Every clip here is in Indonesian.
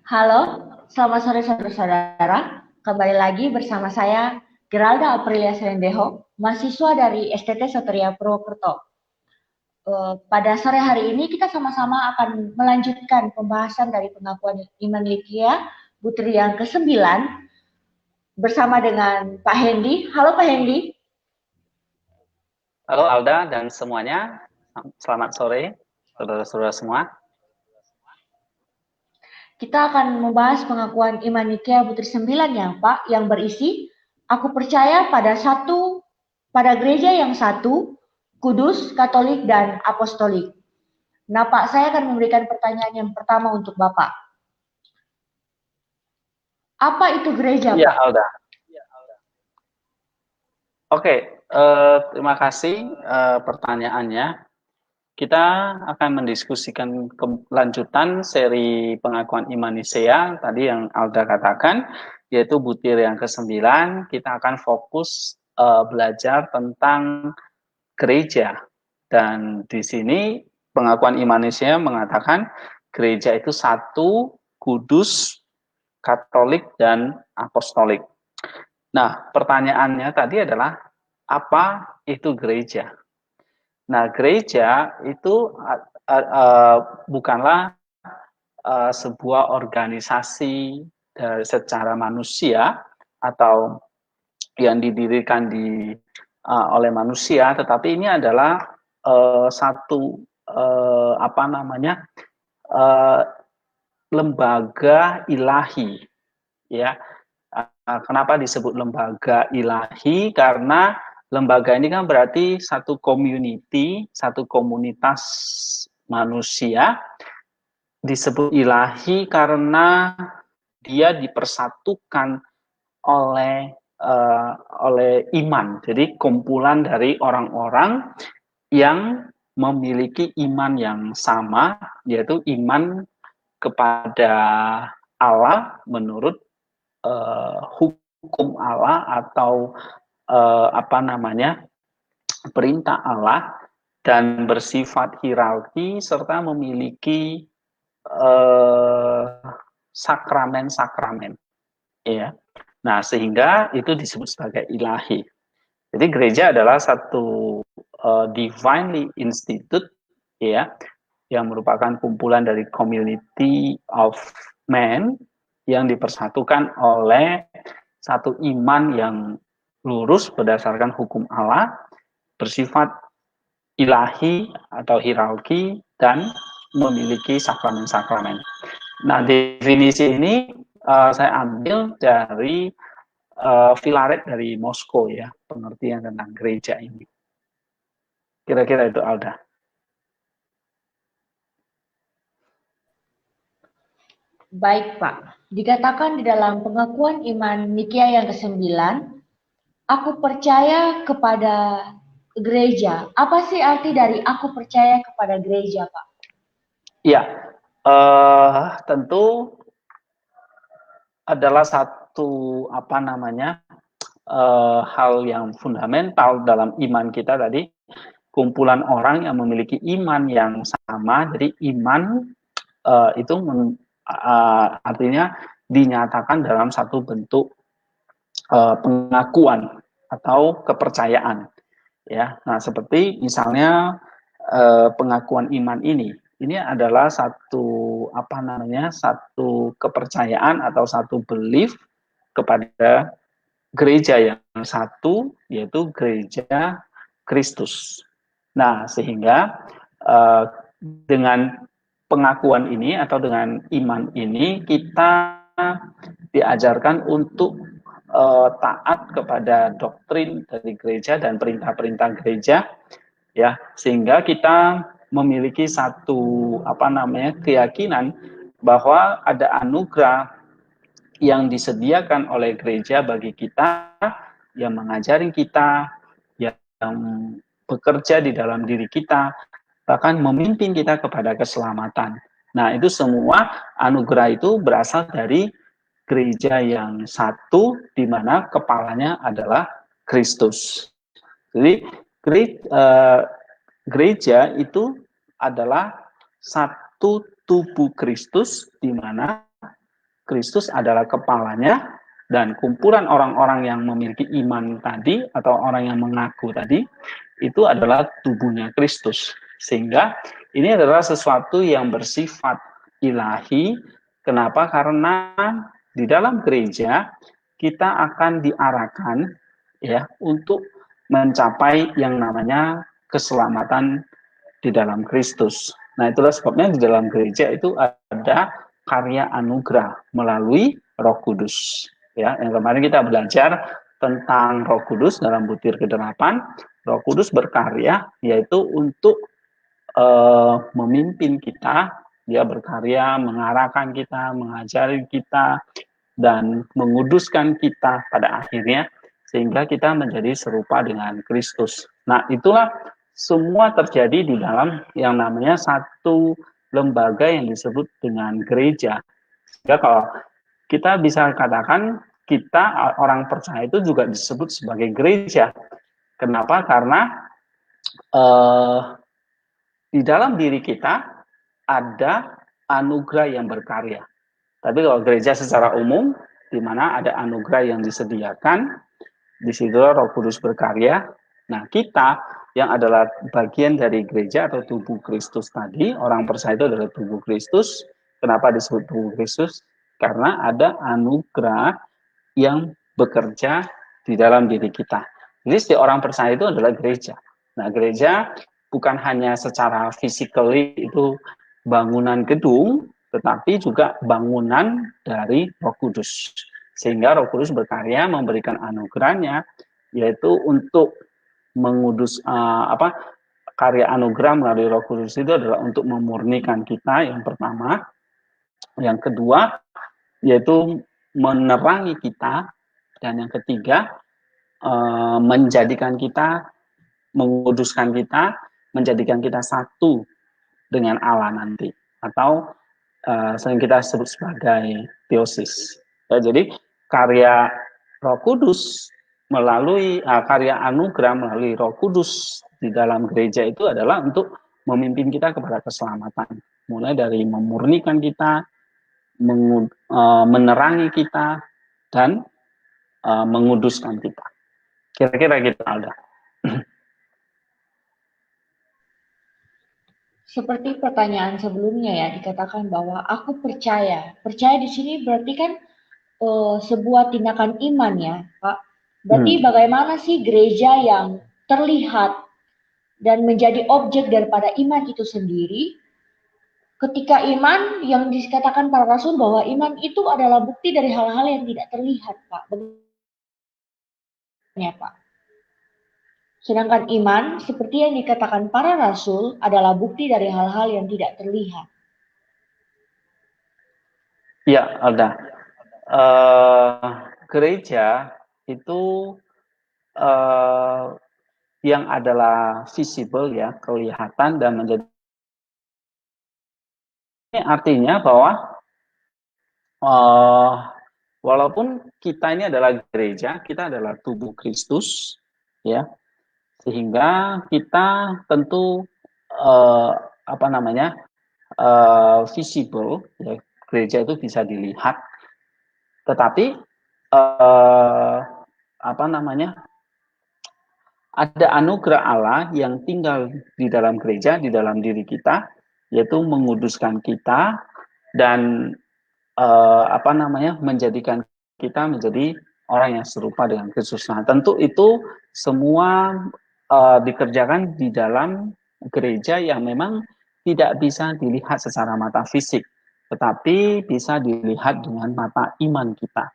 Halo, selamat sore saudara-saudara. Kembali lagi bersama saya, Geralda Aprilia Serendeho, mahasiswa dari STT Soteria Purwokerto. Pada sore hari ini kita sama-sama akan melanjutkan pembahasan dari pengakuan iman Likia, Putri yang ke-9, bersama dengan Pak Hendi. Halo Pak Hendi. Halo Alda dan semuanya, selamat sore saudara-saudara semua. Kita akan membahas pengakuan iman Nikea Putri 9 ya Pak, yang berisi, aku percaya pada gereja yang satu, kudus, katolik, dan apostolik. Nah Pak, saya akan memberikan pertanyaan yang pertama untuk Bapak. Apa itu gereja Iya Pak? Alda. Oke, terima kasih pertanyaannya. Kita akan mendiskusikan kelanjutan seri pengakuan iman Nisea tadi yang Alda katakan, yaitu butir yang ke-9. Kita akan fokus belajar tentang gereja. Dan di sini pengakuan iman Nisea mengatakan gereja itu satu, kudus, katolik, dan apostolik. Nah, pertanyaannya tadi adalah apa itu gereja? Nah, gereja itu bukanlah sebuah organisasi secara manusia atau yang didirikan oleh manusia, tetapi ini adalah satu uh, lembaga ilahi, ya. Kenapa disebut lembaga ilahi? Karena lembaga ini kan berarti satu community, satu komunitas manusia disebut ilahi karena dia dipersatukan oleh iman. Jadi kumpulan dari orang-orang yang memiliki iman yang sama, yaitu iman kepada Allah menurut hukum Allah atau perintah Allah, dan bersifat hierarki serta memiliki sakramen-sakramen, ya. Nah, sehingga itu disebut sebagai ilahi. Jadi gereja adalah satu divinely institute, ya, yang merupakan kumpulan dari community of men yang dipersatukan oleh satu iman yang lurus berdasarkan hukum Allah, bersifat ilahi atau hierarki, dan memiliki sakramen-sakramen. Nah, definisi ini saya ambil dari Filaret dari Moskow, ya, pengertian tentang gereja ini. Kira-kira itu, Alda. Baik Pak, dikatakan di dalam pengakuan iman Nikea yang ke-9, aku percaya kepada gereja. Apa sih arti dari aku percaya kepada gereja Pak? Iya, tentu adalah satu hal yang fundamental dalam iman kita tadi, kumpulan orang yang memiliki iman yang sama. Jadi iman itu artinya dinyatakan dalam satu bentuk pengakuan atau kepercayaan, ya. Nah, seperti misalnya pengakuan iman ini adalah satu kepercayaan atau satu belief kepada gereja yang satu, yaitu gereja Kristus. Nah, sehingga dengan pengakuan ini atau dengan iman ini kita diajarkan untuk taat kepada doktrin dari gereja dan perintah-perintah gereja, ya, sehingga kita memiliki satu keyakinan bahwa ada anugerah yang disediakan oleh gereja bagi kita, yang mengajari kita, yang bekerja di dalam diri kita, bahkan memimpin kita kepada keselamatan. Nah, itu semua anugerah itu berasal dari gereja yang satu, di mana kepalanya adalah Kristus. Jadi gereja itu adalah satu tubuh Kristus, di mana Kristus adalah kepalanya, dan kumpulan orang-orang yang memiliki iman tadi, atau orang yang mengaku tadi, itu adalah tubuhnya Kristus. Sehingga ini adalah sesuatu yang bersifat ilahi. Kenapa? Karena di dalam gereja kita akan diarahkan ya untuk mencapai yang namanya keselamatan di dalam Kristus. Nah, itulah sebabnya di dalam gereja itu ada karya anugerah melalui Roh Kudus. Ya, yang kemarin kita belajar tentang Roh Kudus dalam butir ke-8. Roh Kudus berkarya yaitu untuk memimpin kita, dia berkarya mengarahkan kita, mengajari kita, dan menguduskan kita pada akhirnya sehingga kita menjadi serupa dengan Kristus. Nah, itulah semua terjadi di dalam yang namanya satu lembaga yang disebut dengan gereja. Sehingga kalau kita bisa katakan kita orang percaya itu juga disebut sebagai gereja. Kenapa? Karena di dalam diri kita ada anugerah yang berkarya. Tapi kalau gereja secara umum, di mana ada anugerah yang disediakan, di situ Roh Kudus berkarya. Nah, kita yang adalah bagian dari gereja atau tubuh Kristus tadi, orang percaya itu adalah tubuh Kristus. Kenapa disebut tubuh Kristus? Karena ada anugerah yang bekerja di dalam diri kita. Jadi setiap orang percaya itu adalah gereja. Nah, gereja bukan hanya secara physically itu bangunan gedung, tetapi juga bangunan dari Roh Kudus. Sehingga Roh Kudus berkarya memberikan anugerahnya, yaitu untuk mengudus karya anugerah melalui Roh Kudus itu adalah untuk memurnikan kita yang pertama. Yang kedua, yaitu menerangi kita, dan yang ketiga menjadikan kita, menguduskan kita, menjadikan kita satu dengan Allah nanti, atau sering kita sebut sebagai teosis. Ya, jadi karya Roh Kudus melalui karya anugerah melalui Roh Kudus di dalam gereja itu adalah untuk memimpin kita kepada keselamatan, mulai dari memurnikan kita, menerangi kita, dan menguduskan kita. Kira-kira gitu, Alda. Seperti pertanyaan sebelumnya ya, dikatakan bahwa aku percaya. Percaya di sini berarti kan sebuah tindakan iman ya, Pak. Berarti bagaimana sih gereja yang terlihat dan menjadi objek daripada iman itu sendiri? Ketika iman yang dikatakan para rasul bahwa iman itu adalah bukti dari hal-hal yang tidak terlihat, Pak. Bagaimana, Pak? Sedangkan iman, seperti yang dikatakan para rasul, adalah bukti dari hal-hal yang tidak terlihat. Ya, Alda. Gereja itu yang adalah visible ya, kelihatan dan menjadi, ini artinya bahwa walaupun kita ini adalah gereja, kita adalah tubuh Kristus, ya, sehingga kita tentu visible, ya, gereja itu bisa dilihat, tetapi ada anugerah Allah yang tinggal di dalam gereja, di dalam diri kita, yaitu menguduskan kita dan menjadikan kita menjadi orang yang serupa dengan Kristus. Nah, tentu itu semua dikerjakan di dalam gereja yang memang tidak bisa dilihat secara mata fisik, tetapi bisa dilihat dengan mata iman kita.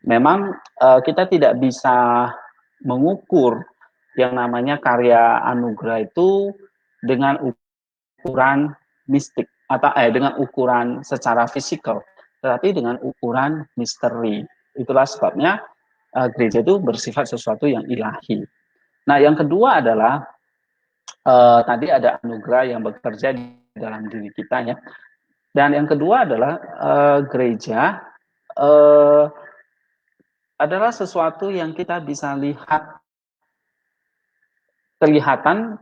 Memang kita tidak bisa mengukur yang namanya karya anugerah itu dengan ukuran mistik atau dengan ukuran secara fisikal, tetapi dengan ukuran misteri. Itulah sebabnya gereja itu bersifat sesuatu yang ilahi. Nah, yang kedua adalah tadi ada anugerah yang bekerja di dalam diri kita ya. Dan yang kedua adalah gereja adalah sesuatu yang kita bisa lihat, kelihatan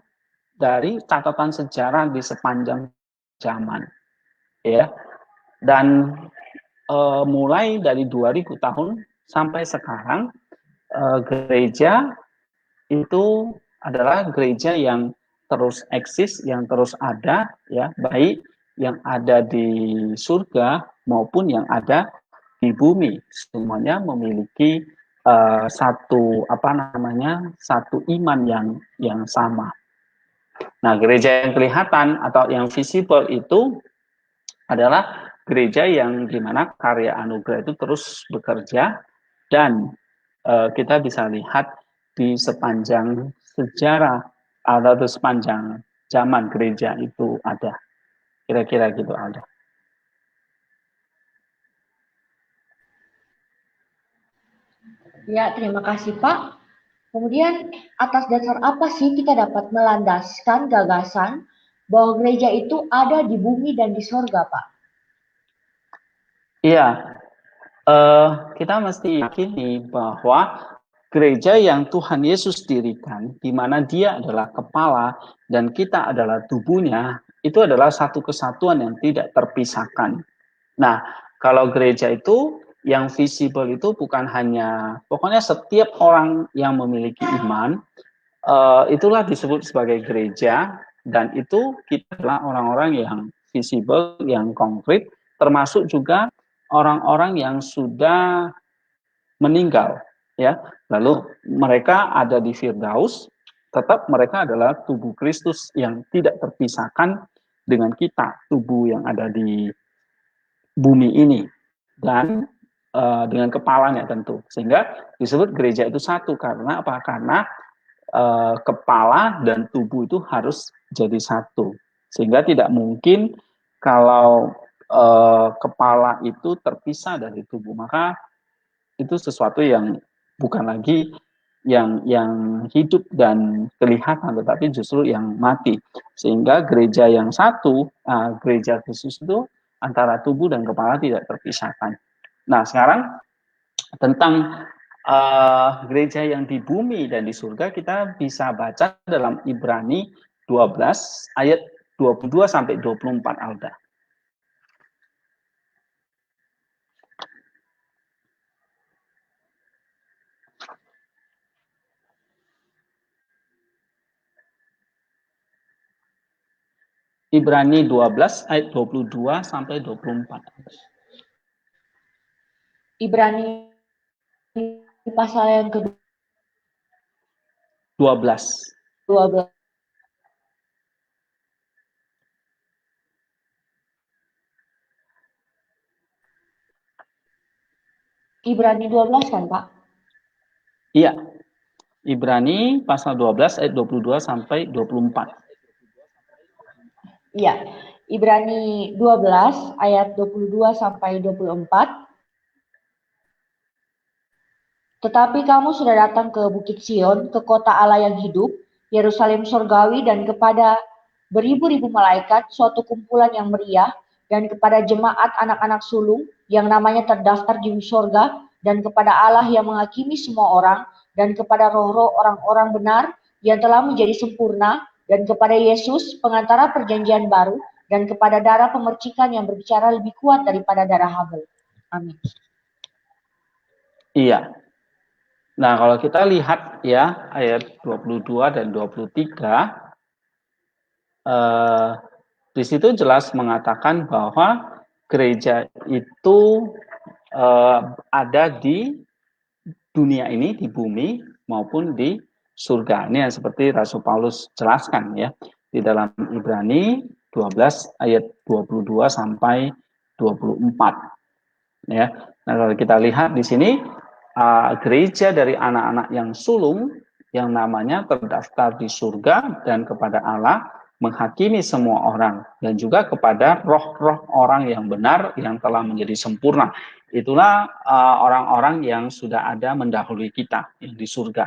dari catatan sejarah di sepanjang zaman. ya. Dan mulai dari 2000 tahun sampai sekarang, gereja itu adalah gereja yang terus eksis, yang terus ada, ya, baik yang ada di surga maupun yang ada di bumi. Semuanya memiliki satu iman yang sama. Nah, gereja yang kelihatan atau yang visible itu adalah gereja yang dimana karya anugerah itu terus bekerja, dan kita bisa lihat di sepanjang sejarah atau sepanjang zaman gereja itu ada. Kira-kira gitu ada. Ya, terima kasih Pak. Kemudian, atas dasar apa sih kita dapat melandaskan gagasan bahwa gereja itu ada di bumi dan di sorga, Pak? Iya, kita mesti yakini bahwa gereja yang Tuhan Yesus dirikan, di mana Dia adalah kepala dan kita adalah tubuhnya, itu adalah satu kesatuan yang tidak terpisahkan. Nah, kalau gereja itu yang visible itu bukan hanya, pokoknya setiap orang yang memiliki iman, itulah disebut sebagai gereja, dan itu kita adalah orang-orang yang visible, yang konkret, termasuk juga orang-orang yang sudah meninggal, ya. Lalu mereka ada di Firdaus, tetap mereka adalah tubuh Kristus yang tidak terpisahkan dengan kita, tubuh yang ada di bumi ini, dan dengan kepalanya tentu, sehingga disebut gereja itu satu. Karena apa? Karena kepala dan tubuh itu harus jadi satu, sehingga tidak mungkin kalau kepala itu terpisah dari tubuh, maka itu sesuatu yang bukan lagi yang hidup dan kelihatan, tetapi justru yang mati. Sehingga gereja yang satu, gereja Kristus itu antara tubuh dan kepala tidak terpisahkan. Nah, sekarang tentang gereja yang di bumi dan di surga kita bisa baca dalam Ibrani 12 ayat 22 sampai 24 Alda. Ibrani 12 ayat 22 sampai 24. Ibrani pasal yang ke-12. 12. Ibrani 12 kan, Pak? Iya. Ibrani pasal 12 ayat 22 sampai 24. Iya. Ibrani 12 ayat 22 sampai 24. Tetapi kamu sudah datang ke Bukit Sion, ke kota Allah yang hidup, Yerusalem surgawi, dan kepada beribu-ribu malaikat, suatu kumpulan yang meriah, dan kepada jemaat anak-anak sulung yang namanya terdaftar di surga, dan kepada Allah yang menghakimi semua orang, dan kepada roh-roh orang-orang benar yang telah menjadi sempurna, dan kepada Yesus, pengantara perjanjian baru, dan kepada darah pemercikan yang berbicara lebih kuat daripada darah Habel. Amin. Iya. Nah, kalau kita lihat ya ayat 22 dan 23, di situ jelas mengatakan bahwa gereja itu ada di dunia ini, di bumi maupun di surga. Ini yang seperti Rasul Paulus jelaskan ya di dalam Ibrani 12 ayat 22 sampai 24 ya. Nah, kalau kita lihat di sini gereja dari anak-anak yang sulung yang namanya terdaftar di surga, dan kepada Allah menghakimi semua orang, dan juga kepada roh-roh orang yang benar yang telah menjadi sempurna. Itulah orang-orang yang sudah ada mendahului kita yang di surga,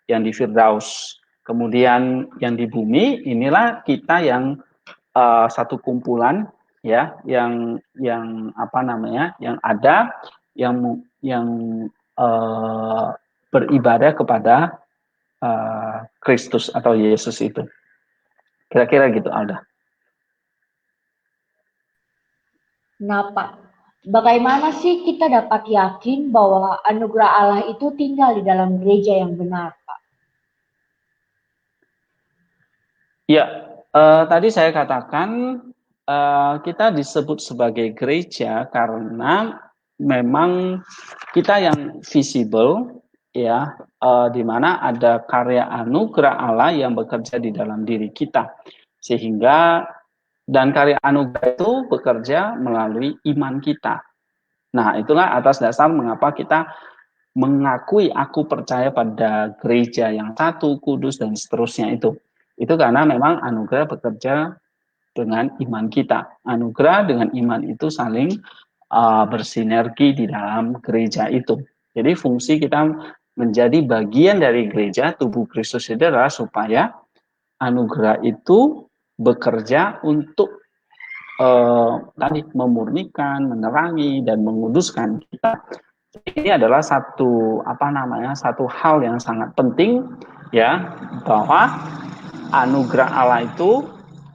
yang di Firdaus. Kemudian yang di bumi, inilah kita yang satu kumpulan ya, yang yang ada, yang beribadah kepada Kristus atau Yesus itu. Kira-kira gitu, Alda. Nah, Pak, bagaimana sih kita dapat yakin bahwa anugerah Allah itu tinggal di dalam gereja yang benar, Pak? Ya, tadi saya katakan kita disebut sebagai gereja karena memang kita yang visible, ya, di mana ada karya anugerah Allah yang bekerja di dalam diri kita, sehingga dan karya anugerah itu bekerja melalui iman kita. Nah, itulah atas dasar mengapa kita mengakui aku percaya pada gereja yang satu, kudus, dan seterusnya itu. Itu karena memang anugerah bekerja dengan iman kita. Anugerah dengan iman itu saling bersinergi di dalam gereja itu. Jadi fungsi kita menjadi bagian dari gereja, tubuh Kristus itu adalah supaya anugerah itu bekerja untuk tadi memurnikan, menerangi, dan menguduskan kita. Ini adalah satu hal yang sangat penting, ya, bahwa anugerah Allah itu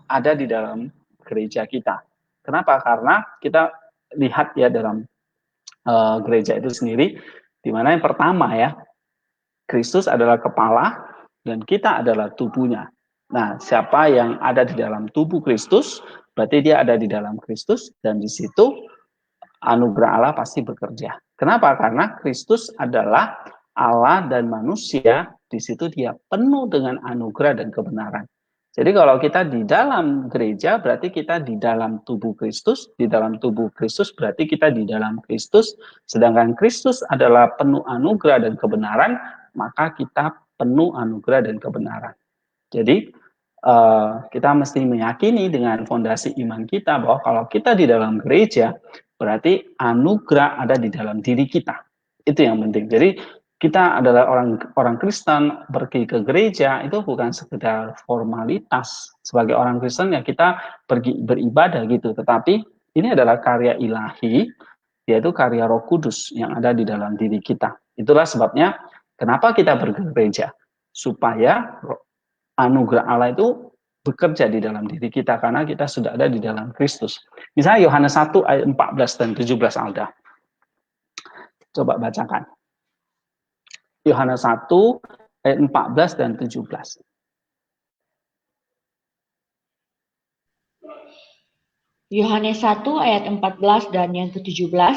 ada di dalam gereja kita. Kenapa? Karena kita lihat ya dalam gereja itu sendiri, di mana yang pertama ya, Kristus adalah kepala dan kita adalah tubuhnya. Nah, siapa yang ada di dalam tubuh Kristus, berarti dia ada di dalam Kristus, dan di situ anugerah Allah pasti bekerja. Kenapa? Karena Kristus adalah Allah dan manusia, di situ dia penuh dengan anugerah dan kebenaran. Jadi kalau kita di dalam gereja, berarti kita di dalam tubuh Kristus, di dalam tubuh Kristus berarti kita di dalam Kristus, sedangkan Kristus adalah penuh anugerah dan kebenaran, maka kita penuh anugerah dan kebenaran. Jadi kita mesti meyakini dengan fondasi iman kita bahwa kalau kita di dalam gereja, berarti anugerah ada di dalam diri kita. Itu yang penting. Jadi kita adalah orang Kristen, pergi ke gereja itu bukan sekedar formalitas. Sebagai orang Kristen ya kita pergi beribadah gitu, tetapi ini adalah karya ilahi, yaitu karya Roh Kudus yang ada di dalam diri kita. Itulah sebabnya kenapa kita bergereja, supaya anugerah Allah itu bekerja di dalam diri kita karena kita sudah ada di dalam Kristus. Misalnya Yohanes 1 ayat 14 dan 17 Alda. Coba bacakan. Yohanes 1 ayat 14 dan 17. Yohanes 1 ayat 14 dan yang ke-17.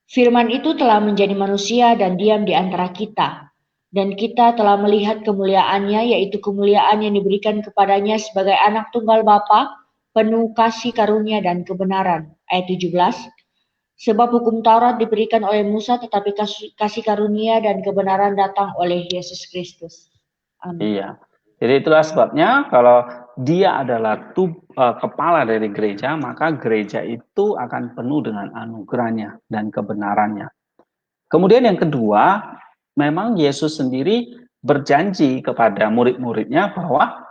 Firman itu telah menjadi manusia dan diam di antara kita. Dan kita telah melihat kemuliaannya, yaitu kemuliaan yang diberikan kepadanya sebagai anak tunggal Bapa, penuh kasih karunia dan kebenaran. Ayat 17. Sebab hukum Taurat diberikan oleh Musa, tetapi kasih karunia dan kebenaran datang oleh Yesus Kristus. Amin. Iya. Jadi itulah sebabnya kalau dia adalah kepala dari gereja, maka gereja itu akan penuh dengan anugerahnya dan kebenarannya. Kemudian yang kedua, memang Yesus sendiri berjanji kepada murid-muridnya bahwa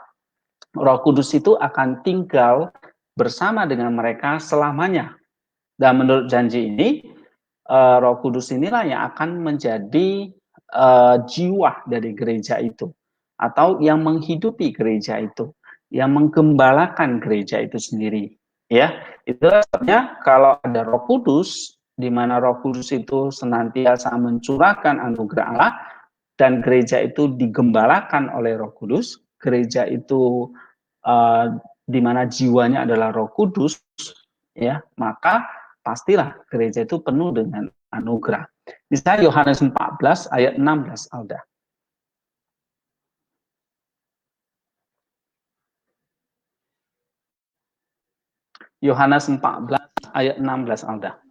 Roh Kudus itu akan tinggal bersama dengan mereka selamanya. Dan menurut janji ini, Roh Kudus inilah yang akan menjadi jiwa dari gereja itu, atau yang menghidupi gereja itu, yang menggembalakan gereja itu sendiri. Ya, itu sebabnya kalau ada Roh Kudus, di mana Roh Kudus itu senantiasa mencurahkan anugerah Allah, dan gereja itu digembalakan oleh Roh Kudus, gereja itu di mana jiwanya adalah Roh Kudus, ya, maka pastilah gereja itu penuh dengan anugerah. Misalnya Yohanes 14 ayat 16 Alda. Yohanes 14 ayat 16 Alda.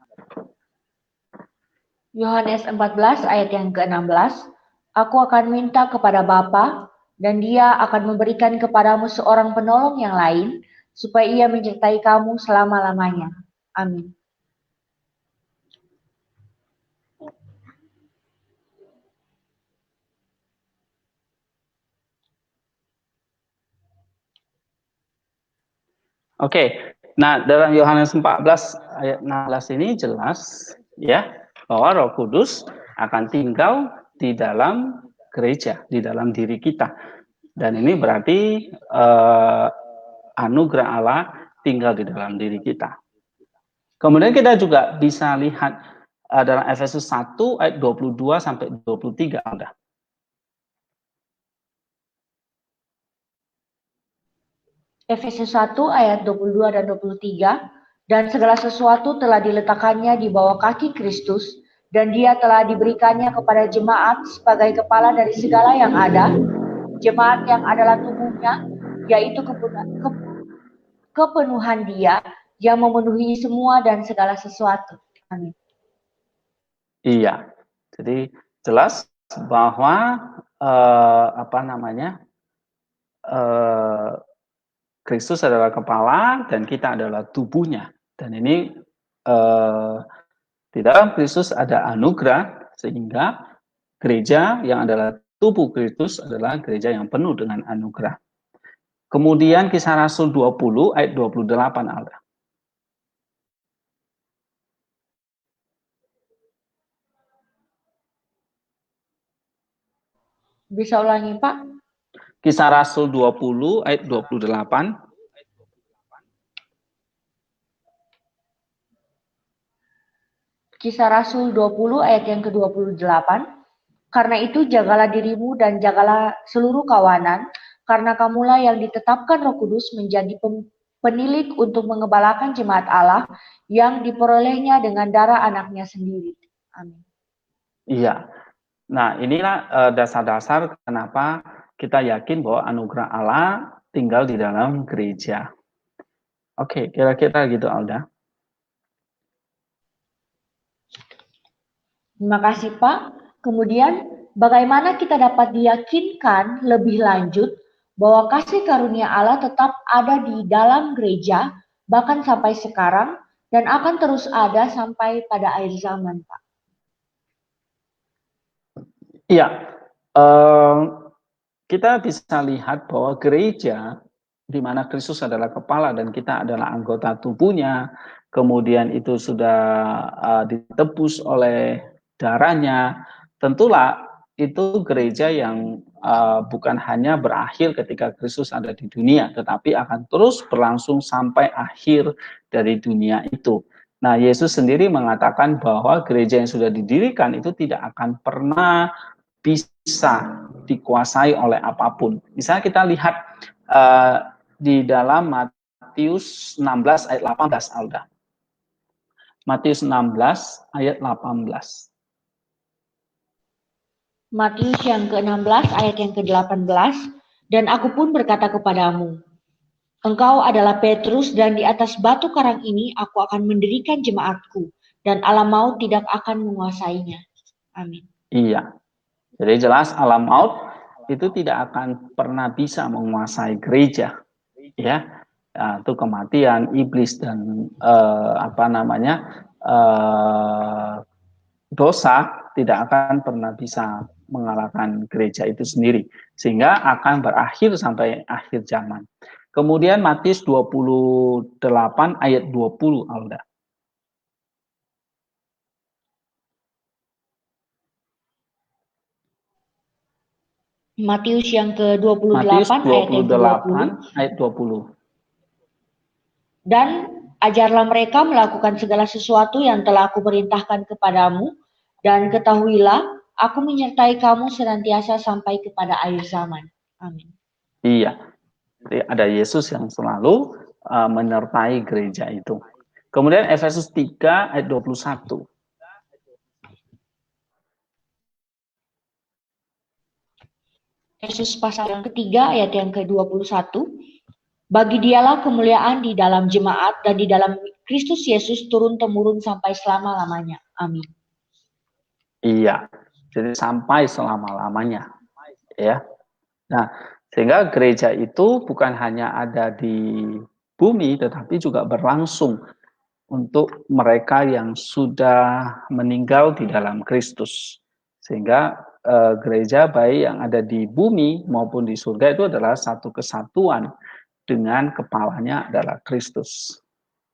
Yohanes 14 ayat yang ke-16. Aku akan minta kepada Bapa dan Dia akan memberikan kepadamu seorang penolong yang lain supaya Ia menyertai kamu selama-lamanya. Amin. Oke, nah dalam Yohanes 14 ayat 16 ini jelas ya bahwa Roh Kudus akan tinggal di dalam gereja, di dalam diri kita. Dan ini berarti anugerah Allah tinggal di dalam diri kita. Kemudian kita juga bisa lihat dalam Efesus 1 ayat 22 sampai 23 Alda. Efesus 1 ayat 22 dan 23, dan segala sesuatu telah diletakkannya di bawah kaki Kristus, dan dia telah diberikannya kepada jemaat sebagai kepala dari segala yang ada. Jemaat yang adalah tubuhnya, yaitu kepenuhan dia yang memenuhi semua dan segala sesuatu. Amin. Iya, jadi jelas bahwa Kristus adalah kepala dan kita adalah tubuhnya. Dan ini di dalam Kristus ada anugerah sehingga gereja yang adalah tubuh Kristus adalah gereja yang penuh dengan anugerah. Kemudian Kisah Rasul 20 ayat 28 Alda. Bisa ulangi, Pak? Kisah Rasul 20 ayat 28. Kisah Rasul 20 ayat yang ke-28. Karena itu jagalah dirimu dan jagalah seluruh kawanan, karena kamulah yang ditetapkan Roh Kudus menjadi penilik untuk mengembalakan jemaat Allah yang diperolehnya dengan darah anaknya sendiri. Amin. Iya. Nah, inilah dasar-dasar kenapa kita yakin bahwa anugerah Allah tinggal di dalam gereja. Oke, kira-kira gitu Alda. Terima kasih, Pak. Kemudian, bagaimana kita dapat diyakinkan lebih lanjut bahwa kasih karunia Allah tetap ada di dalam gereja, bahkan sampai sekarang, dan akan terus ada sampai pada akhir zaman, Pak? Iya, kita bisa lihat bahwa gereja di mana Kristus adalah kepala dan kita adalah anggota tubuhnya, kemudian itu sudah ditebus oleh darahnya, tentulah itu gereja yang bukan hanya berakhir ketika Kristus ada di dunia, tetapi akan terus berlangsung sampai akhir dari dunia itu. Nah, Yesus sendiri mengatakan bahwa gereja yang sudah didirikan itu tidak akan pernah bisa dikuasai oleh apapun. Misalnya kita lihat di dalam Matius 16 ayat 18 Alda. Matius 16 ayat 18. Matius yang ke-16 ayat yang ke-18, dan aku pun berkata kepadamu, engkau adalah Petrus dan di atas batu karang ini aku akan mendirikan jemaatku dan alam maut tidak akan menguasainya. Amin. Iya. Jadi jelas alam maut itu tidak akan pernah bisa menguasai gereja. Ya. Itu kematian, iblis dan dosa tidak akan pernah bisa mengalahkan gereja itu sendiri, sehingga akan berakhir sampai akhir zaman. Kemudian Matius 28 ayat 20 Alda. Matius yang ke-28 Matius ayat yang 28 ayat 20. Dan ajarlah mereka melakukan segala sesuatu yang telah aku perintahkan kepadamu, dan ketahuilah aku menyertai kamu senantiasa sampai kepada akhir zaman. Amin. Iya. Jadi ada Yesus yang selalu menyertai gereja itu. Kemudian Efesus 3 ayat 21. Yesus pasal yang ketiga ayat yang ke-21. Bagi dialah kemuliaan di dalam jemaat dan di dalam Kristus Yesus turun-temurun sampai selama-lamanya. Amin. Iya. Jadi sampai selama-lamanya. Ya. Nah, sehingga gereja itu bukan hanya ada di bumi, tetapi juga berlangsung untuk mereka yang sudah meninggal di dalam Kristus. Sehingga gereja baik yang ada di bumi maupun di surga itu adalah satu kesatuan dengan kepalanya adalah Kristus.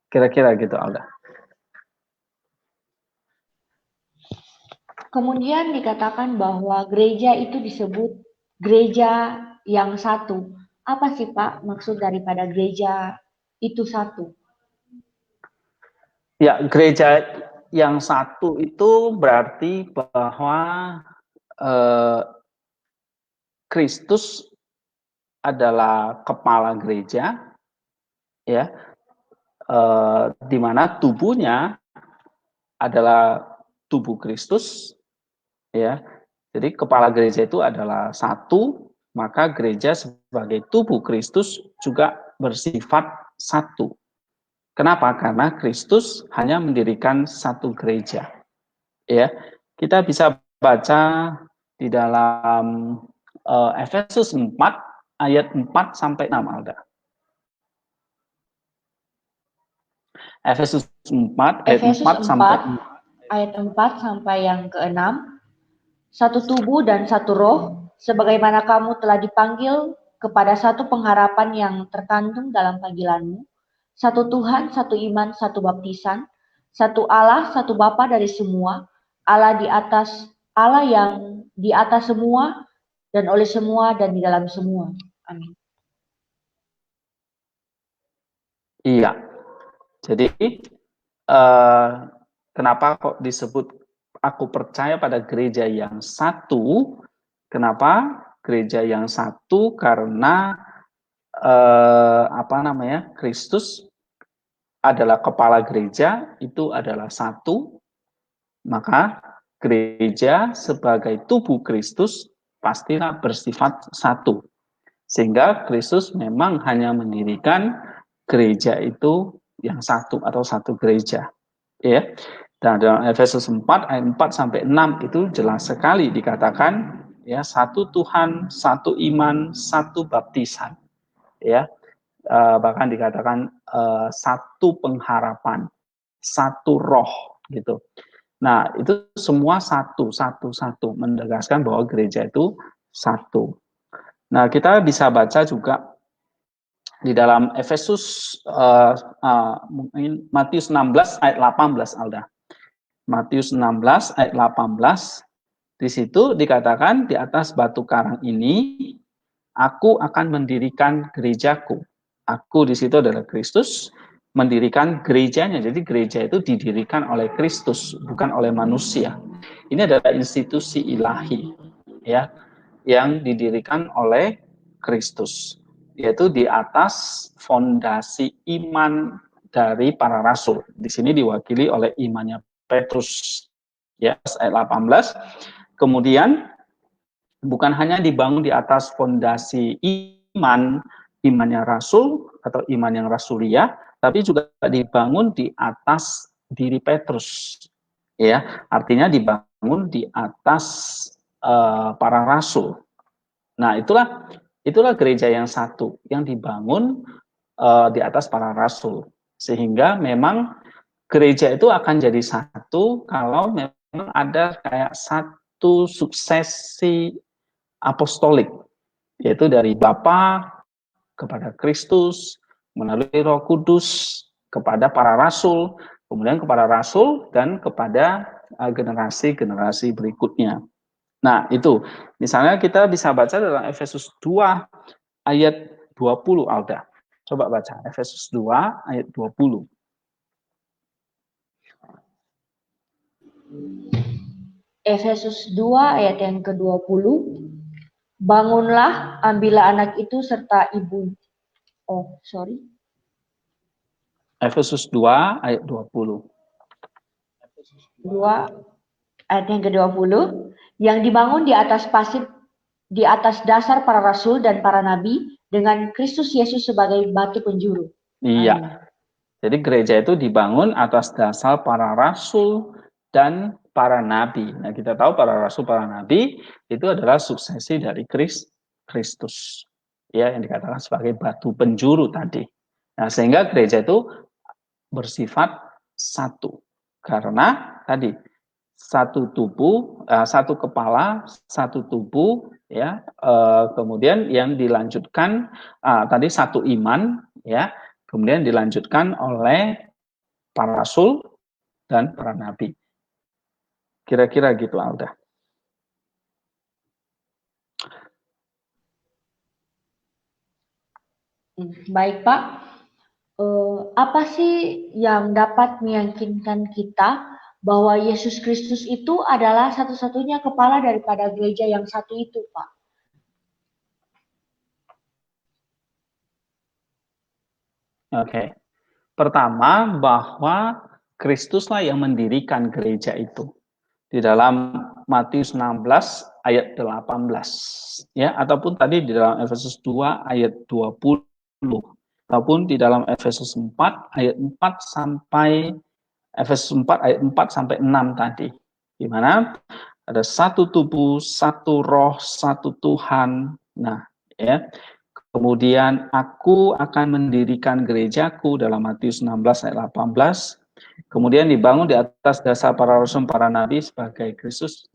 Kira-kira gitu, Alda. Kemudian dikatakan bahwa gereja itu disebut gereja yang satu. Apa sih Pak maksud daripada gereja itu satu? Ya, gereja yang satu itu berarti bahwa Kristus adalah kepala gereja, ya, di mana tubuhnya adalah tubuh Kristus, ya. Jadi kepala gereja itu adalah satu, maka gereja sebagai tubuh Kristus juga bersifat satu. Kenapa? Karena Kristus hanya mendirikan satu gereja. Ya, kita bisa baca di dalam Efesus 4 ayat 4 sampai 6 Alda. Efesus 4 ayat Efesus 4 sampai 4 ayat 4 sampai yang ke-6. Satu tubuh dan satu roh, sebagaimana kamu telah dipanggil kepada satu pengharapan yang terkandung dalam panggilanmu. Satu Tuhan, satu iman, satu baptisan, satu Allah, satu Bapa dari semua, Allah yang di atas semua dan oleh semua dan di dalam semua. Amin. Iya. Jadi kenapa kok disebut aku percaya pada gereja yang satu? Kenapa gereja yang satu? Karena Kristus adalah kepala gereja, itu adalah satu, maka gereja sebagai tubuh Kristus pastilah bersifat satu. Sehingga Kristus memang hanya mendirikan gereja itu yang satu atau satu gereja. Ya. Dan dalam Efesus 4 ayat 4 sampai 6 itu jelas sekali dikatakan ya satu Tuhan, satu iman, satu baptisan. Ya. Bahkan dikatakan satu pengharapan, satu roh gitu. Nah, itu semua satu menegaskan bahwa gereja itu satu. Nah, kita bisa baca juga di dalam Efesus Matius 16 ayat 18 Alda. Matius 16 ayat 18 di situ dikatakan di atas batu karang ini aku akan mendirikan gerejaku. Aku di situ adalah Kristus mendirikan gerejanya. Jadi gereja itu didirikan oleh Kristus, bukan oleh manusia. Ini adalah institusi ilahi, ya, yang didirikan oleh Kristus, yaitu di atas fondasi iman dari para rasul. Di sini diwakili oleh imannya Petrus, ya, ayat 18. Kemudian bukan hanya dibangun di atas fondasi imannya rasul atau iman yang rasulia, tapi juga dibangun di atas diri Petrus. Ya, artinya dibangun di atas para rasul. Nah, itulah gereja yang satu yang dibangun di atas para rasul. Sehingga memang gereja itu akan jadi satu kalau memang ada kayak satu suksesi apostolik, yaitu dari Bapa kepada Kristus, melalui Roh Kudus kepada para rasul, kemudian kepada rasul dan kepada generasi-generasi berikutnya. Nah, itu. Misalnya kita bisa baca dalam Efesus 2 ayat 20 Alda. Coba baca Efesus 2 ayat 20. Efesus 2 ayat yang ke-20. Bangunlah, ambillah anak itu serta ibu. Efesus 2 ayat 20. 2 ayat yang ke-20. Yang dibangun di atas pasir, di atas dasar para rasul dan para nabi, dengan Kristus Yesus sebagai batu penjuru. Iya. Amin. Jadi gereja itu dibangun atas dasar para rasul dan para nabi. Nah, kita tahu para rasul, para nabi itu adalah suksesi dari Kristus. Ya, yang dikatakan sebagai batu penjuru tadi. Nah, sehingga gereja itu bersifat satu. Karena tadi satu tubuh, satu kepala, satu tubuh, ya. Kemudian yang dilanjutkan tadi satu iman, ya. Kemudian dilanjutkan oleh para rasul dan para nabi. Kira-kira gitu, Alda. Baik, Pak. Apa sih yang dapat meyakinkan kita bahwa Yesus Kristus itu adalah satu-satunya kepala daripada gereja yang satu itu, Pak? Oke. Pertama, bahwa Kristuslah yang mendirikan gereja itu. Di dalam Matius 16 ayat 18, ya, ataupun tadi di dalam Efesus 2 ayat 20, ataupun di dalam Efesus 4 ayat 4 sampai Efesus 4 ayat 4 sampai 6 tadi, di mana ada satu tubuh, satu roh, satu Tuhan. Nah, ya. Kemudian aku akan mendirikan gerejaku dalam Matius 16 ayat 18. Kemudian dibangun di atas dasar para rasul, para nabi sebagai Kristus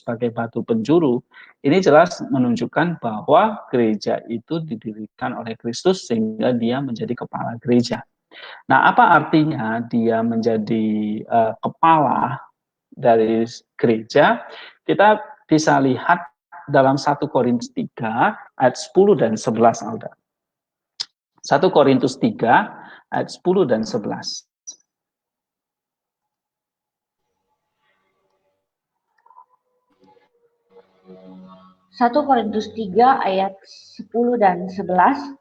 sebagai batu penjuru. Ini jelas menunjukkan bahwa gereja itu didirikan oleh Kristus sehingga dia menjadi kepala gereja. Nah, apa artinya dia menjadi kepala dari gereja? Kita bisa lihat dalam 1 Korintus 3 ayat 10 dan 11, Alda. 1 Korintus 3 ayat 10 dan 11. 1 Korintus 3 ayat 10 dan 11,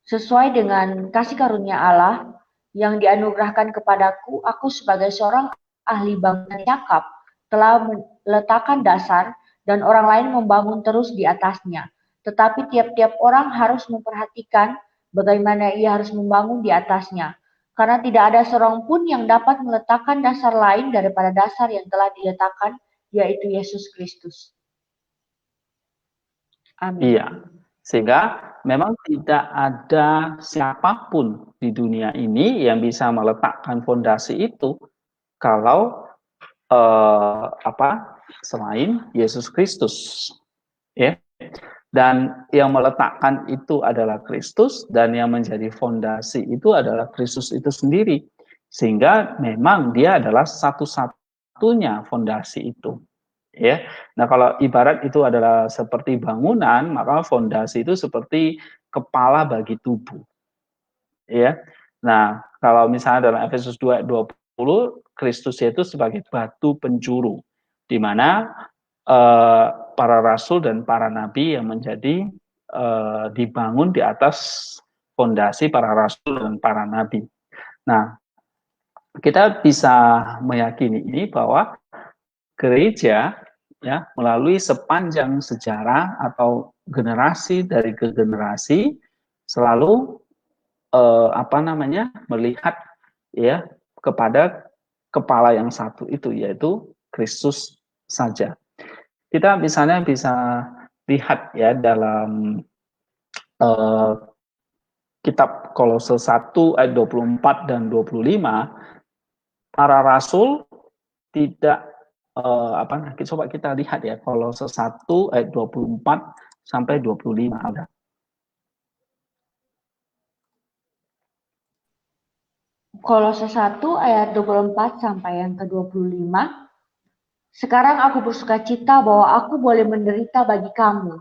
sesuai dengan kasih karunia Allah yang dianugerahkan kepadaku, aku sebagai seorang ahli bangunan cakap telah meletakkan dasar dan orang lain membangun terus di atasnya. Tetapi tiap-tiap orang harus memperhatikan bagaimana ia harus membangun di atasnya. Karena tidak ada seorang pun yang dapat meletakkan dasar lain daripada dasar yang telah diletakkan, yaitu Yesus Kristus. Amin. Iya, sehingga memang tidak ada siapapun di dunia ini yang bisa meletakkan fondasi itu kalau selain Yesus Kristus, ya. Dan yang meletakkan itu adalah Kristus, dan yang menjadi fondasi itu adalah Kristus itu sendiri, sehingga memang dia adalah satu-satunya fondasi itu, ya. Nah, kalau ibarat itu adalah seperti bangunan, maka fondasi itu seperti kepala bagi tubuh, ya. Nah, kalau misalnya dalam Efesus 2 ayat 20, Kristus itu sebagai batu penjuru, di mana para rasul dan para nabi yang menjadi dibangun di atas fondasi para rasul dan para nabi. Nah, kita bisa meyakini ini bahwa gereja, ya, melalui sepanjang sejarah atau generasi dari ke generasi selalu melihat, ya, kepada kepala yang satu itu, yaitu Kristus saja. Kita misalnya bisa lihat, ya, dalam kitab Kolose 1 ayat 24 dan 25, para rasul tidak coba kita lihat, ya, Kolose 1 ayat 24 sampai 25 ada. Kolose 1 ayat 24 sampai yang ke-25. Sekarang aku bersukacita bahwa aku boleh menderita bagi kamu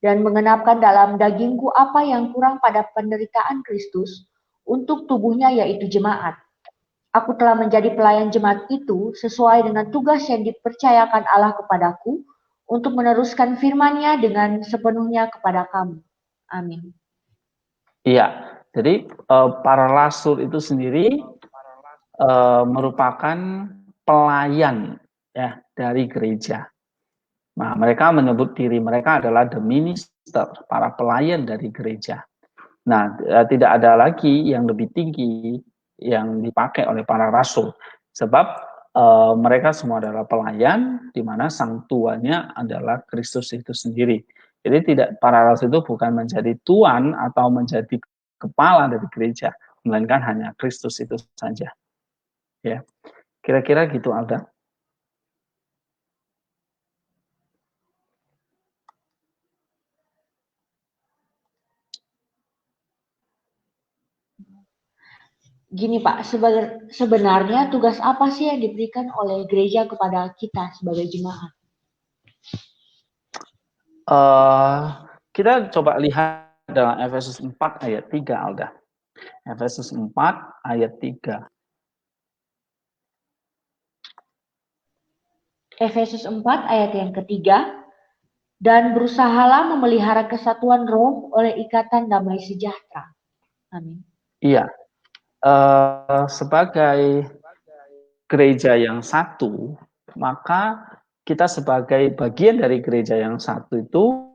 dan mengenapkan dalam dagingku apa yang kurang pada penderitaan Kristus untuk tubuhnya, yaitu jemaat. Aku telah menjadi pelayan jemaat itu sesuai dengan tugas yang dipercayakan Allah kepadaku untuk meneruskan firman-Nya dengan sepenuhnya kepada kamu. Amin. Iya, jadi para rasul itu sendiri merupakan pelayan, ya, dari gereja. Nah, mereka menyebut diri mereka adalah the minister, para pelayan dari gereja. Nah, tidak ada lagi yang lebih tinggi yang dipakai oleh para rasul, sebab mereka semua adalah pelayan, di mana sang tuannya adalah Kristus itu sendiri. Jadi para rasul itu bukan menjadi tuan atau menjadi kepala dari gereja, melainkan hanya Kristus itu saja. Ya, kira-kira gitu, Alda. Gini Pak, sebenarnya tugas apa sih yang diberikan oleh gereja kepada kita sebagai jemaat? Kita coba lihat dalam Efesus 4 ayat 3, Alda. Efesus 4 ayat 3. Efesus 4 ayat yang ketiga, dan berusahalah memelihara kesatuan roh oleh ikatan damai sejahtera. Amin. Iya, sebagai gereja yang satu, maka kita sebagai bagian dari gereja yang satu itu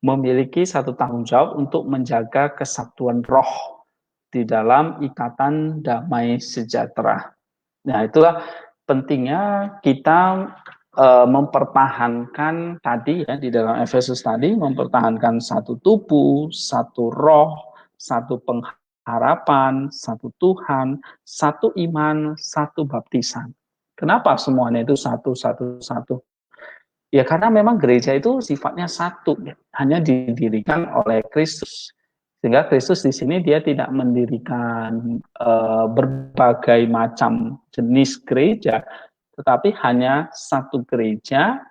memiliki satu tanggung jawab untuk menjaga kesatuan roh di dalam ikatan damai sejahtera. Nah, itulah pentingnya kita mempertahankan tadi ya di dalam Efesus tadi, mempertahankan satu tubuh, satu roh, satu pengharapan, satu Tuhan, satu iman, satu baptisan. Kenapa semuanya itu satu, satu, satu? Ya karena memang gereja itu sifatnya satu, ya. Hanya didirikan oleh Kristus. Sehingga Kristus di sini dia tidak mendirikan berbagai macam jenis gereja, tetapi hanya satu gereja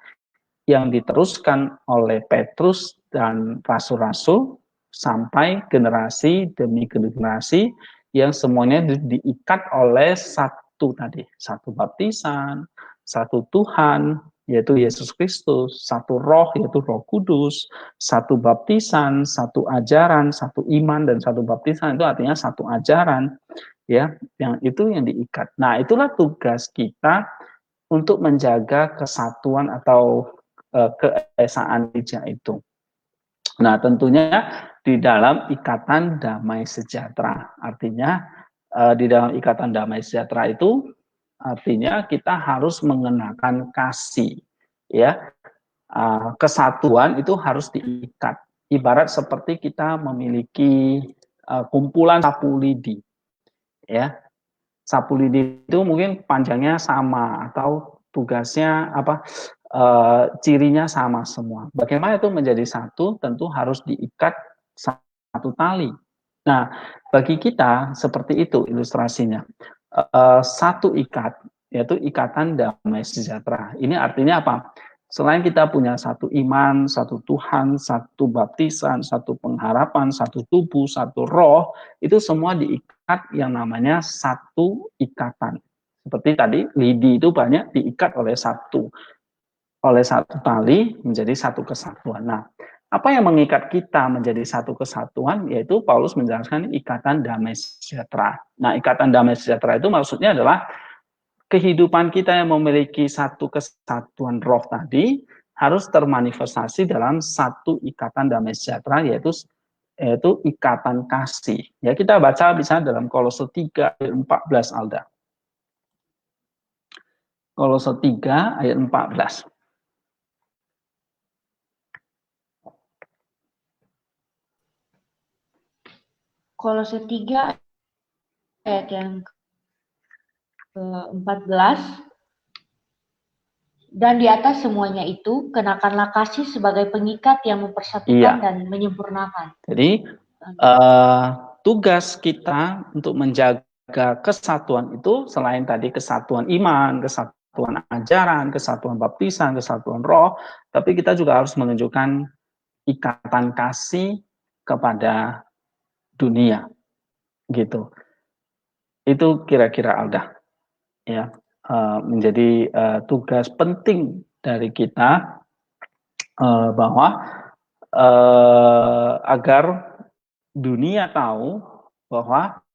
yang diteruskan oleh Petrus dan rasul-rasul sampai generasi demi generasi yang semuanya diikat oleh satu tadi, satu baptisan, satu Tuhan, yaitu Yesus Kristus, satu roh, yaitu Roh Kudus, satu baptisan, satu ajaran, satu iman, dan satu baptisan itu artinya satu ajaran, ya, yang itu yang diikat. Nah, itulah tugas kita untuk menjaga kesatuan atau keesaan gereja itu. Nah, tentunya di dalam ikatan damai sejahtera. Artinya di dalam ikatan damai sejahtera itu artinya kita harus mengenakan kasih, ya. Kesatuan itu harus diikat. Ibarat seperti kita memiliki kumpulan sapu lidi, ya. Sapu lidi itu mungkin panjangnya sama atau tugasnya apa, cirinya sama semua. Bagaimana itu menjadi satu? Tentu harus diikat satu tali. Nah, bagi kita seperti itu ilustrasinya. Satu ikat, yaitu ikatan damai sejahtera. Ini artinya apa? Selain kita punya satu iman, satu Tuhan, satu baptisan, satu pengharapan, satu tubuh, satu roh, itu semua diikat yang namanya satu ikatan. Seperti tadi, lidi itu banyak diikat oleh satu tali menjadi satu kesatuan. Nah, apa yang mengikat kita menjadi satu kesatuan, yaitu Paulus menjelaskan ikatan damai sejahtera. Nah, ikatan damai sejahtera itu maksudnya adalah kehidupan kita yang memiliki satu kesatuan roh tadi harus termanifestasi dalam satu ikatan damai sejahtera, yaitu ikatan kasih. Ya, kita baca bisa dalam Kolose 3 ayat 14, Alda. Kolose 3 ayat 14. Kolose 3 ayat yang ke-14, dan di atas semuanya itu kenakanlah kasih sebagai pengikat yang mempersatukan dan menyempurnakan. Jadi tugas kita untuk menjaga kesatuan itu selain tadi kesatuan iman, kesatuan ajaran, kesatuan baptisan, kesatuan roh, tapi kita juga harus menunjukkan ikatan kasih kepada dunia, gitu. Itu kira-kira Alda, ya, menjadi tugas penting dari kita bahwa agar dunia tahu bahwa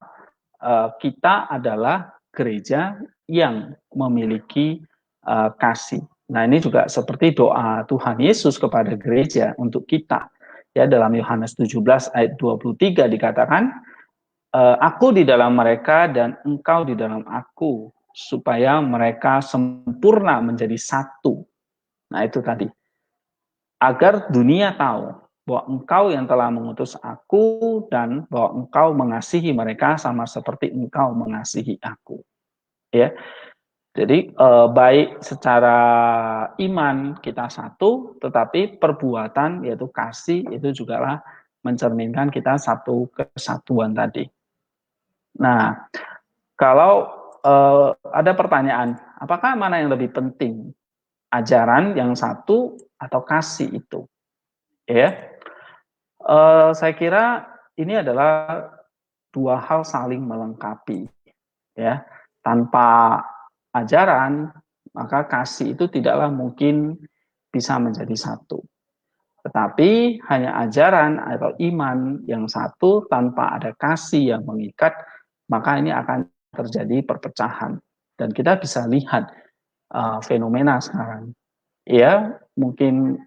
kita adalah gereja yang memiliki kasih. Nah, ini juga seperti doa Tuhan Yesus kepada gereja untuk kita. Ya, dalam Yohanes 17 ayat 23 dikatakan, aku di dalam mereka dan engkau di dalam aku, supaya mereka sempurna menjadi satu. Nah, itu tadi. Agar dunia tahu bahwa engkau yang telah mengutus aku dan bahwa engkau mengasihi mereka sama seperti engkau mengasihi aku. Ya, jadi baik secara iman kita satu, tetapi perbuatan yaitu kasih itu juga lah mencerminkan kita satu kesatuan tadi. Nah, kalau ada pertanyaan, apakah mana yang lebih penting, ajaran yang satu atau kasih itu? Ya, saya kira ini adalah dua hal saling melengkapi, ya. Tanpa ajaran, maka kasih itu tidaklah mungkin bisa menjadi satu. Tetapi hanya ajaran atau iman yang satu tanpa ada kasih yang mengikat, maka ini akan terjadi perpecahan. Dan kita bisa lihat fenomena sekarang. Ya, mungkin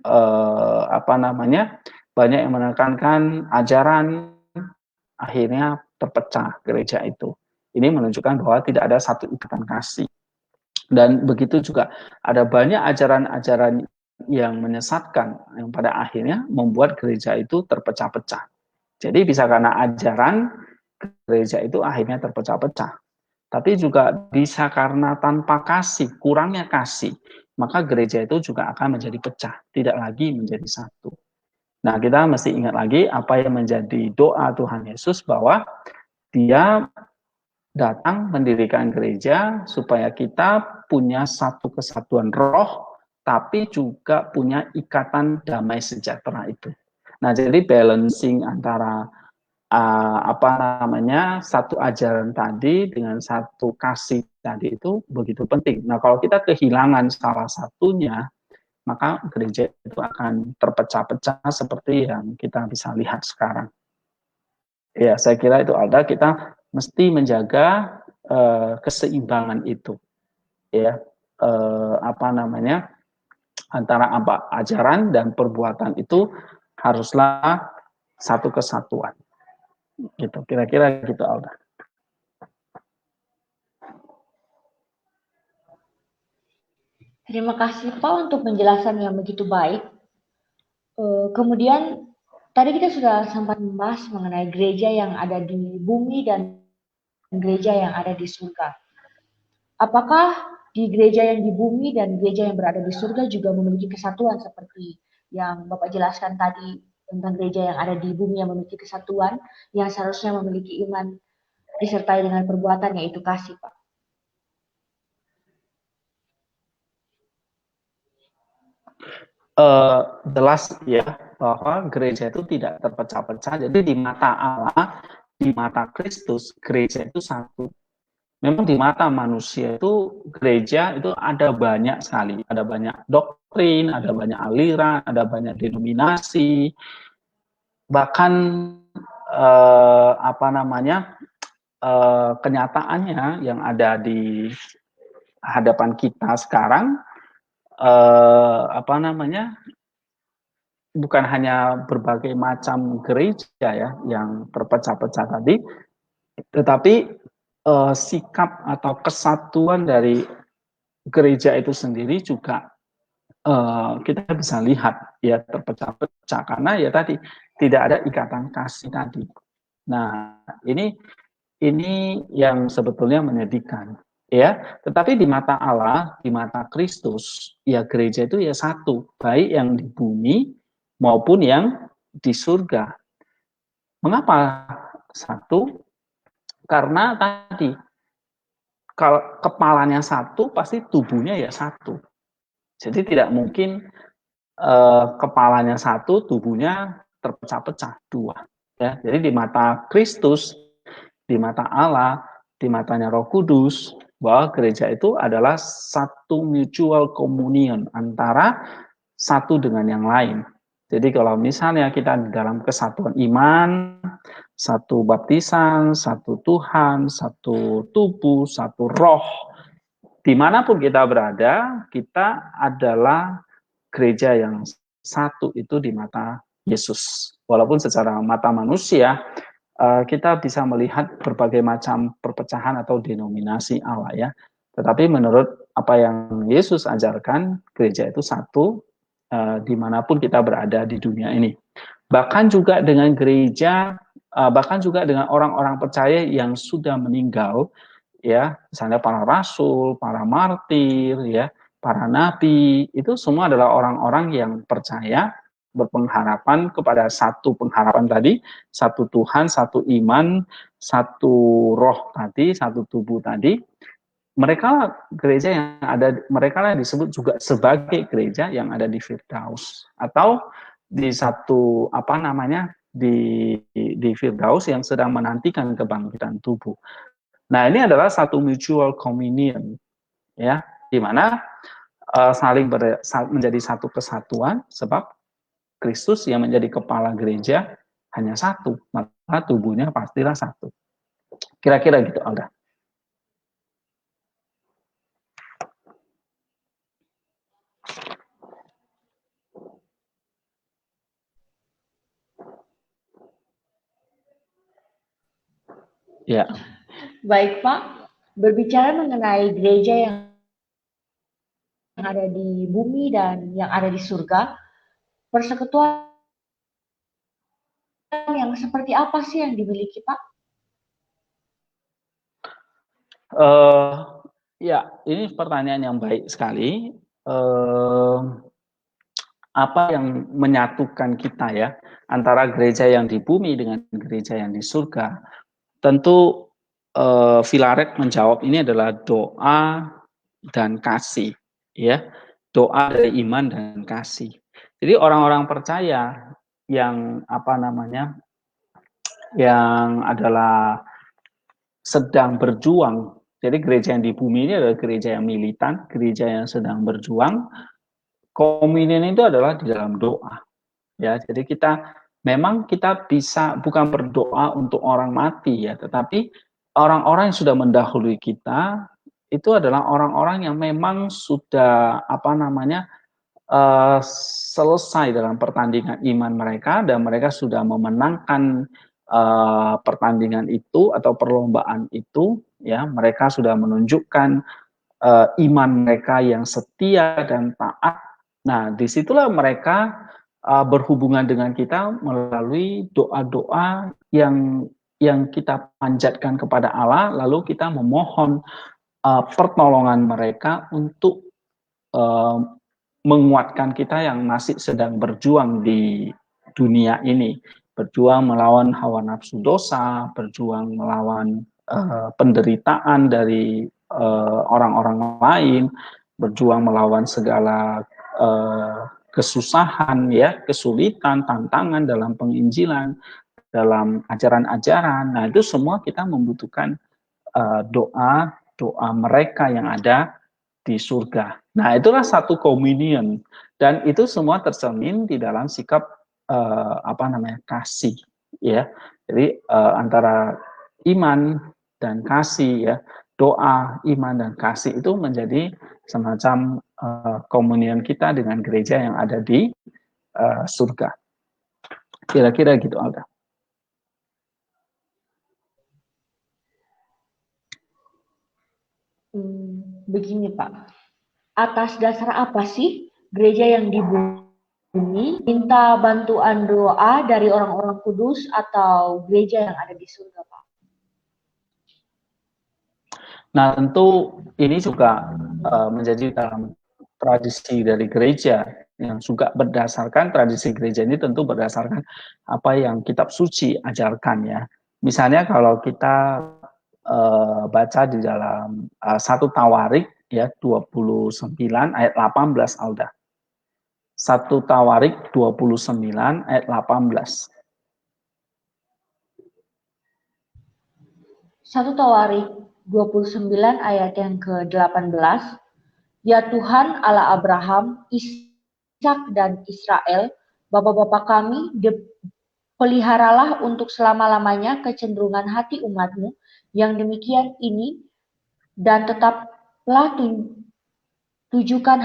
banyak yang menekankan ajaran, akhirnya terpecah gereja itu. Ini menunjukkan bahwa tidak ada satu ikatan kasih. Dan begitu juga ada banyak ajaran-ajaran yang menyesatkan, yang pada akhirnya membuat gereja itu terpecah-pecah. Jadi bisa karena ajaran, gereja itu akhirnya terpecah-pecah. Tapi juga bisa karena tanpa kasih, kurangnya kasih, maka gereja itu juga akan menjadi pecah, tidak lagi menjadi satu. Nah, kita mesti ingat lagi apa yang menjadi doa Tuhan Yesus, bahwa Dia datang mendirikan gereja supaya kita punya satu kesatuan roh, tapi juga punya ikatan damai sejahtera itu. Nah, jadi balancing antara satu ajaran tadi dengan satu kasih tadi itu begitu penting. Nah, kalau kita kehilangan salah satunya, maka gereja itu akan terpecah-pecah seperti yang kita bisa lihat sekarang. Ya, saya kira itu Alda, kita mesti menjaga keseimbangan itu, ya, antara ajaran dan perbuatan itu haruslah satu kesatuan. Gitu, kira-kira gitu Alda. Terima kasih Pak untuk penjelasan yang begitu baik. Kemudian tadi kita sudah sempat membahas mengenai gereja yang ada di bumi dan gereja yang ada di surga. Apakah di gereja yang di bumi dan gereja yang berada di surga juga memiliki kesatuan seperti yang Bapak jelaskan tadi tentang gereja yang ada di bumi yang memiliki kesatuan, yang seharusnya memiliki iman disertai dengan perbuatan, yaitu kasih, Pak? Jelas ya bahwa gereja itu tidak terpecah-pecah. Jadi di mata Allah, di mata Kristus, gereja itu satu. Memang di mata manusia itu gereja itu ada banyak sekali, ada banyak doktrin, ada banyak aliran, ada banyak denominasi, bahkan kenyataannya yang ada di hadapan kita sekarang, bukan hanya berbagai macam gereja ya yang terpecah-pecah tadi, tetapi sikap atau kesatuan dari gereja itu sendiri juga kita bisa lihat ya terpecah-pecah karena ya tadi tidak ada ikatan kasih tadi. Nah, ini yang sebetulnya menyedihkan ya. Tetapi di mata Allah, di mata Kristus, ya gereja itu ya satu, baik yang di bumi maupun yang di surga. Mengapa satu? Karena tadi kalau kepalanya satu, pasti tubuhnya ya satu. Jadi tidak mungkin kepalanya satu, tubuhnya terpecah-pecah dua. Ya, jadi di mata Kristus, di mata Allah, di matanya Roh Kudus, bahwa gereja itu adalah satu mutual communion antara satu dengan yang lain. Jadi kalau misalnya kita di dalam kesatuan iman, satu baptisan, satu Tuhan, satu tubuh, satu roh, dimanapun kita berada, kita adalah gereja yang satu itu di mata Yesus. Walaupun secara mata manusia, kita bisa melihat berbagai macam perpecahan atau denominasi Allah ya. Tetapi menurut apa yang Yesus ajarkan, gereja itu satu dimanapun kita berada di dunia ini. Bahkan juga dengan gereja, bahkan juga dengan orang-orang percaya yang sudah meninggal, ya, misalnya para rasul, para martir, ya, para nabi, itu semua adalah orang-orang yang percaya, berpengharapan kepada satu pengharapan tadi, satu Tuhan, satu iman, satu roh tadi, satu tubuh tadi. Mereka gereja yang ada, mereka yang disebut juga sebagai gereja yang ada di Firdaus atau di satu di Firdaus yang sedang menantikan kebangkitan tubuh. Nah, ini adalah satu mutual communion, ya, di mana saling menjadi satu kesatuan, sebab Kristus yang menjadi kepala gereja hanya satu, maka tubuhnya pastilah satu. Kira-kira gitu, Alda. Ya. Baik, Pak. Berbicara mengenai gereja yang ada di bumi dan yang ada di surga, persekutuan yang seperti apa sih yang dimiliki, Pak? Ya, ini pertanyaan yang baik sekali. Apa yang menyatukan kita ya antara gereja yang di bumi dengan gereja yang di surga? Tentu Filaret menjawab ini adalah doa dan kasih, ya, doa dari iman dan kasih. Jadi orang-orang percaya yang yang adalah sedang berjuang. Jadi gereja yang di bumi ini adalah gereja yang militan, gereja yang sedang berjuang. Komunion itu adalah di dalam doa. Ya, jadi memang kita bisa bukan berdoa untuk orang mati ya, tetapi orang-orang yang sudah mendahului kita itu adalah orang-orang yang memang sudah selesai dalam pertandingan iman mereka dan mereka sudah memenangkan pertandingan itu atau perlombaan itu, ya, mereka sudah menunjukkan iman mereka yang setia dan taat. Nah, disitulah mereka berhubungan dengan kita melalui doa-doa yang kita panjatkan kepada Allah, lalu kita memohon pertolongan mereka untuk uh, menguatkan kita yang masih sedang berjuang di dunia ini, berjuang melawan hawa nafsu dosa, berjuang melawan penderitaan dari orang-orang lain, berjuang melawan segala kesusahan, ya, kesulitan, tantangan dalam penginjilan, dalam ajaran-ajaran. Nah, itu semua kita membutuhkan doa mereka yang ada di surga. Nah, itulah satu komunion dan itu semua tercermin di dalam sikap kasih, ya. Jadi antara iman dan kasih, ya, doa, iman dan kasih itu menjadi semacam komunion kita dengan gereja yang ada di surga. Kira-kira gitu, Alda. Begini, Pak. Atas dasar apa sih gereja yang di bumi minta bantuan doa dari orang-orang kudus atau gereja yang ada di surga, Pak? Nah, tentu ini juga menjadi dalam tradisi dari gereja yang juga berdasarkan tradisi gereja ini tentu berdasarkan apa yang kitab suci ajarkan, ya. Misalnya kalau kita baca di dalam 1 Tawarik ya 29 ayat 18, Alda. 1 Tawarik 29 ayat 18. 1 Tawarik 29 ayat yang ke-18. Ya Tuhan Allah Abraham, Ishak dan Israel, Bapak-bapak kami, peliharalah untuk selama-lamanya kecenderungan hati umatmu yang demikian ini, dan tetaplah tujukan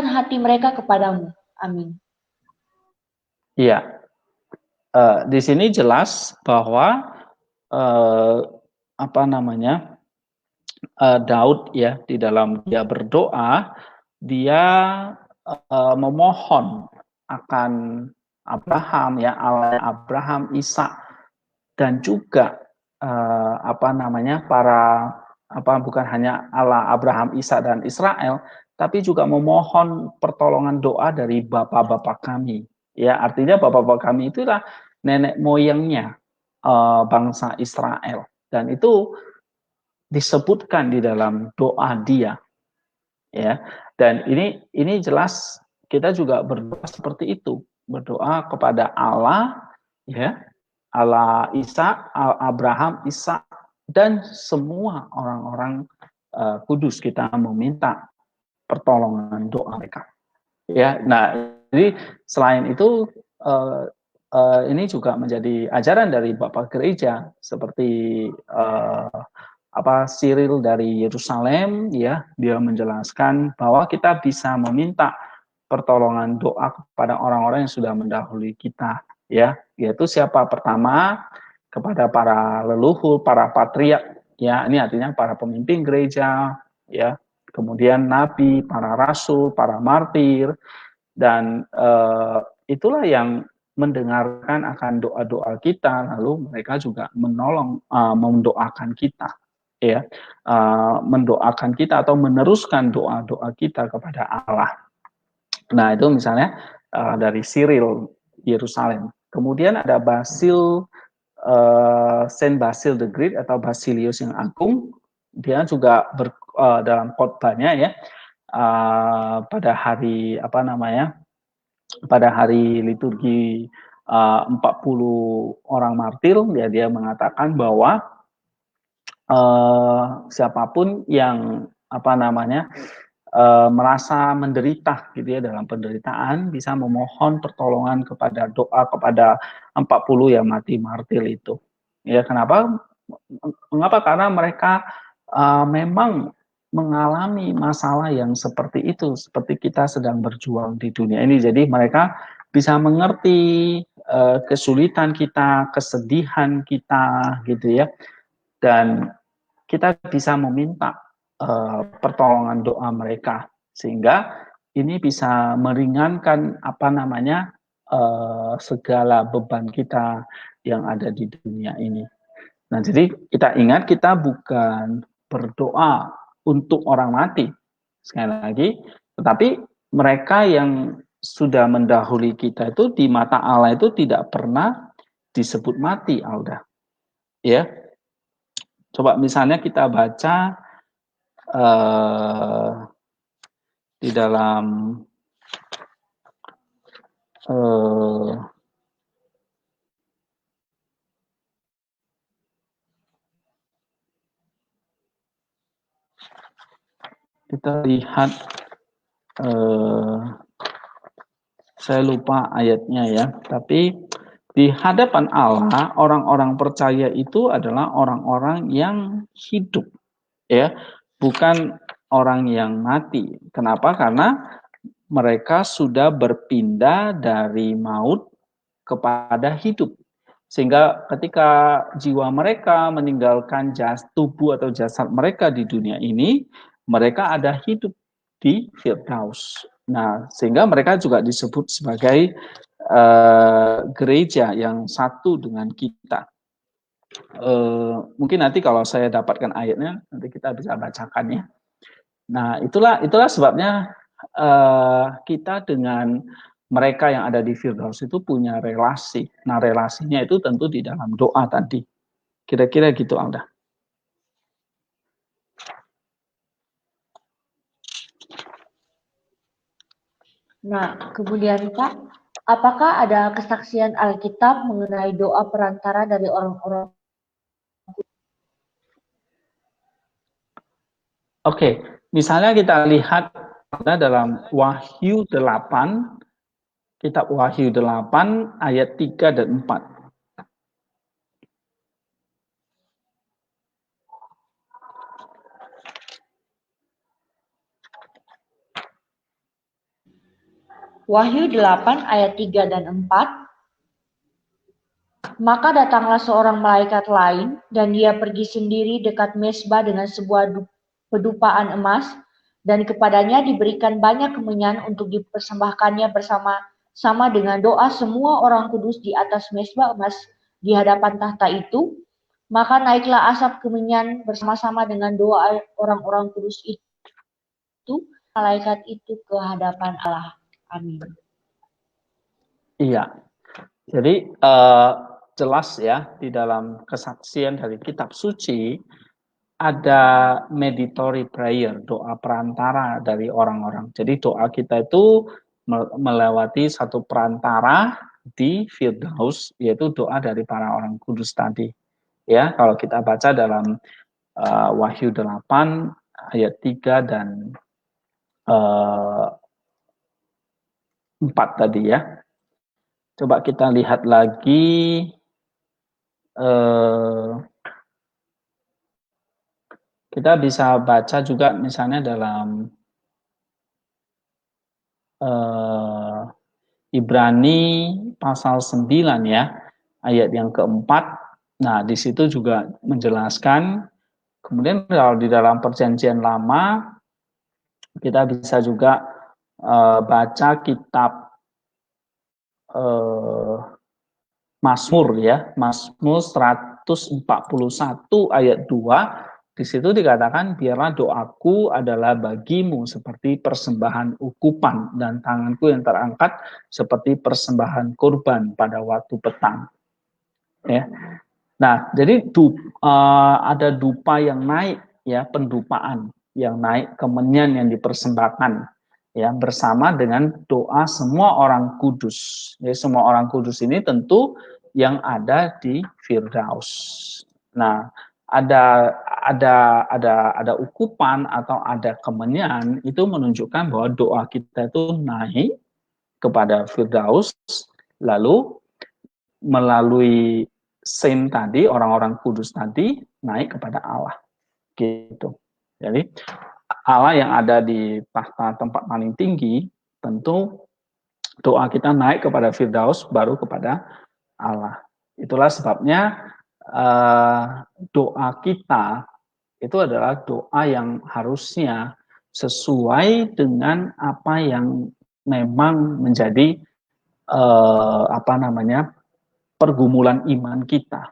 hati mereka kepadamu. Amin. Iya, di sini jelas bahwa Daud, ya, di dalam dia berdoa, dia memohon akan Abraham, ya, Allah Abraham, Ishak, dan juga bukan hanya Allah Abraham, Ishak dan Israel, tapi juga memohon pertolongan doa dari bapak-bapak kami. Ya, artinya bapak-bapak kami itulah nenek moyangnya bangsa Israel, dan itu disebutkan di dalam doa dia, ya. Dan ini jelas kita juga berdoa seperti itu, berdoa kepada Allah, ya, Allah Isa, Abraham, Isa, dan semua orang-orang kudus kita meminta pertolongan doa mereka. Ya, nah, jadi selain itu ini juga menjadi ajaran dari Bapak Gereja seperti Cyril dari Yerusalem, ya, dia menjelaskan bahwa kita bisa meminta pertolongan doa kepada orang-orang yang sudah mendahului kita, ya, yaitu siapa? Pertama, kepada para leluhur, para patriark, ya, ini artinya para pemimpin gereja, ya, kemudian nabi, para rasul, para martir, dan itulah yang mendengarkan akan doa-doa kita, lalu mereka juga menolong, mendoakan kita, ya, mendoakan kita atau meneruskan doa-doa kita kepada Allah. Nah, itu misalnya dari Cyril Yerusalem. Kemudian ada Saint Basil the Great atau Basilius yang Agung. Dia juga dalam khotbahnya, ya, pada hari pada hari liturgi 40 orang martir, ya, dia mengatakan bahwa siapapun yang merasa menderita gitu ya, dalam penderitaan bisa memohon pertolongan kepada doa kepada 40 yang mati martir itu. Ya, kenapa? Mengapa? Karena mereka memang mengalami masalah yang seperti itu, seperti kita sedang berjuang di dunia ini. Jadi mereka bisa mengerti kesulitan kita, kesedihan kita gitu ya. Dan kita bisa meminta pertolongan doa mereka, sehingga ini bisa meringankan segala beban kita yang ada di dunia ini. Nah, jadi kita ingat, kita bukan berdoa untuk orang mati, sekali lagi, tetapi mereka yang sudah mendahului kita itu di mata Allah itu tidak pernah disebut mati, Alda. Ya, coba misalnya kita baca di dalam kita lihat, saya lupa ayatnya ya, tapi di hadapan Allah orang-orang percaya itu adalah orang-orang yang hidup, ya, bukan orang yang mati. Kenapa? Karena mereka sudah berpindah dari maut kepada hidup. Sehingga ketika jiwa mereka meninggalkan tubuh atau jasad mereka di dunia ini, mereka ada hidup di Firdaus. Nah, sehingga mereka juga disebut sebagai gereja yang satu dengan kita. Mungkin nanti kalau saya dapatkan ayatnya, nanti kita bisa bacakan ya. Nah, itulah sebabnya kita dengan mereka yang ada di Firdaus itu punya relasi. Nah, relasinya itu tentu di dalam doa tadi. Kira-kira gitu, Alda. Nah, kemudian Pak, apakah ada kesaksian Alkitab mengenai doa perantara dari orang-orang? Oke, misalnya kita lihat dalam Wahyu 8, kitab Wahyu 8 ayat 3 dan 4. Wahyu 8 ayat 3 dan 4. Maka datanglah seorang malaikat lain, dan dia pergi sendiri dekat mezbah dengan sebuah pedupaan emas, dan kepadanya diberikan banyak kemenyan untuk dipersembahkannya bersama-sama dengan doa semua orang kudus di atas mezbah emas di hadapan tahta itu. Maka naiklah asap kemenyan bersama-sama dengan doa orang-orang kudus itu, malaikat itu ke hadapan Allah. Amin. Iya, jadi jelas ya, di dalam kesaksian dari kitab suci ada meditory prayer, doa perantara dari orang-orang. Jadi doa kita itu melewati satu perantara di Firdaus, yaitu doa dari para orang kudus tadi. Ya, kalau kita baca dalam Wahyu 8 ayat 3 dan 4 tadi ya. Coba kita lihat lagi kita bisa baca juga misalnya dalam Ibrani pasal 9 ya, ayat yang keempat. Nah, di situ juga menjelaskan. Kemudian kalau di dalam perjanjian lama, kita bisa juga baca kitab Mazmur ya, Mazmur 141 ayat 2. Di situ dikatakan, biarlah doaku adalah bagimu seperti persembahan ukupan dan tanganku yang terangkat seperti persembahan kurban pada waktu petang. Ya. Nah, jadi ada dupa yang naik ya, pendupaan yang naik, kemenyan yang dipersembahkan ya, bersama dengan doa semua orang kudus. Ya, semua orang kudus ini tentu yang ada di Firdaus. Nah, ada ukupan atau ada kemenyan, itu menunjukkan bahwa doa kita itu naik kepada Firdaus, lalu melalui saint tadi, orang-orang kudus tadi, naik kepada Allah. Gitu. Jadi Allah yang ada di tahta tempat paling tinggi, tentu doa kita naik kepada Firdaus, baru kepada Allah. Itulah sebabnya doa kita itu adalah doa yang harusnya sesuai dengan apa yang memang menjadi pergumulan iman kita,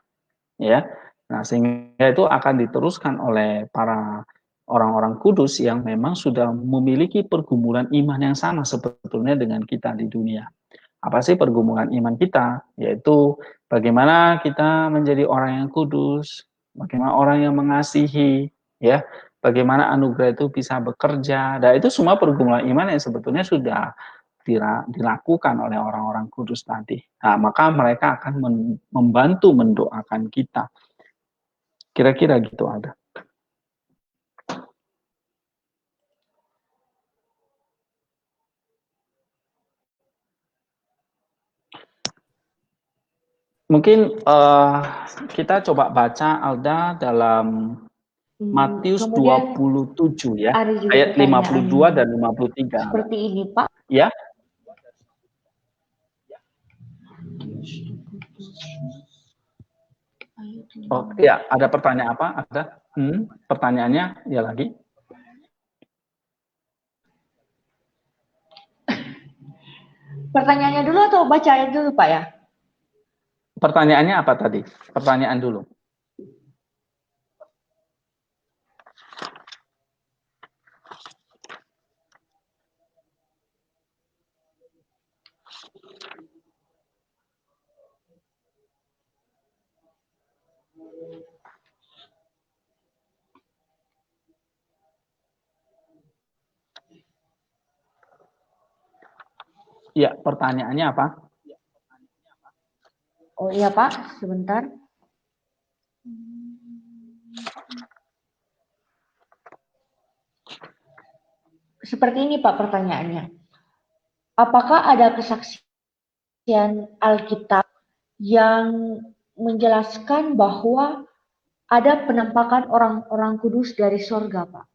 ya. Nah, sehingga itu akan diteruskan oleh para orang-orang kudus yang memang sudah memiliki pergumulan iman yang sama sebetulnya dengan kita di dunia. Apa sih pergumulan iman kita? Yaitu bagaimana kita menjadi orang yang kudus, bagaimana orang yang mengasihi, ya, bagaimana anugerah itu bisa bekerja. Dan itu semua pergumulan iman yang sebetulnya sudah dilakukan oleh orang-orang kudus tadi. Nah, maka mereka akan membantu mendoakan kita. Kira-kira gitu ada. Mungkin kita coba baca Alda dalam Matius 27 ya, ayat 52 dan 53. Seperti ini, Pak. Ya. Oh ya, ada pertanyaan apa? Ada? Pertanyaannya ya lagi. Pertanyaannya dulu atau baca ayat dulu, Pak ya? Pertanyaannya apa tadi? Pertanyaan dulu. Ya, pertanyaannya apa? Oh iya, Pak, sebentar. Seperti ini, Pak, pertanyaannya. Apakah ada kesaksian Alkitab yang menjelaskan bahwa ada penampakan orang-orang kudus dari sorga, Pak?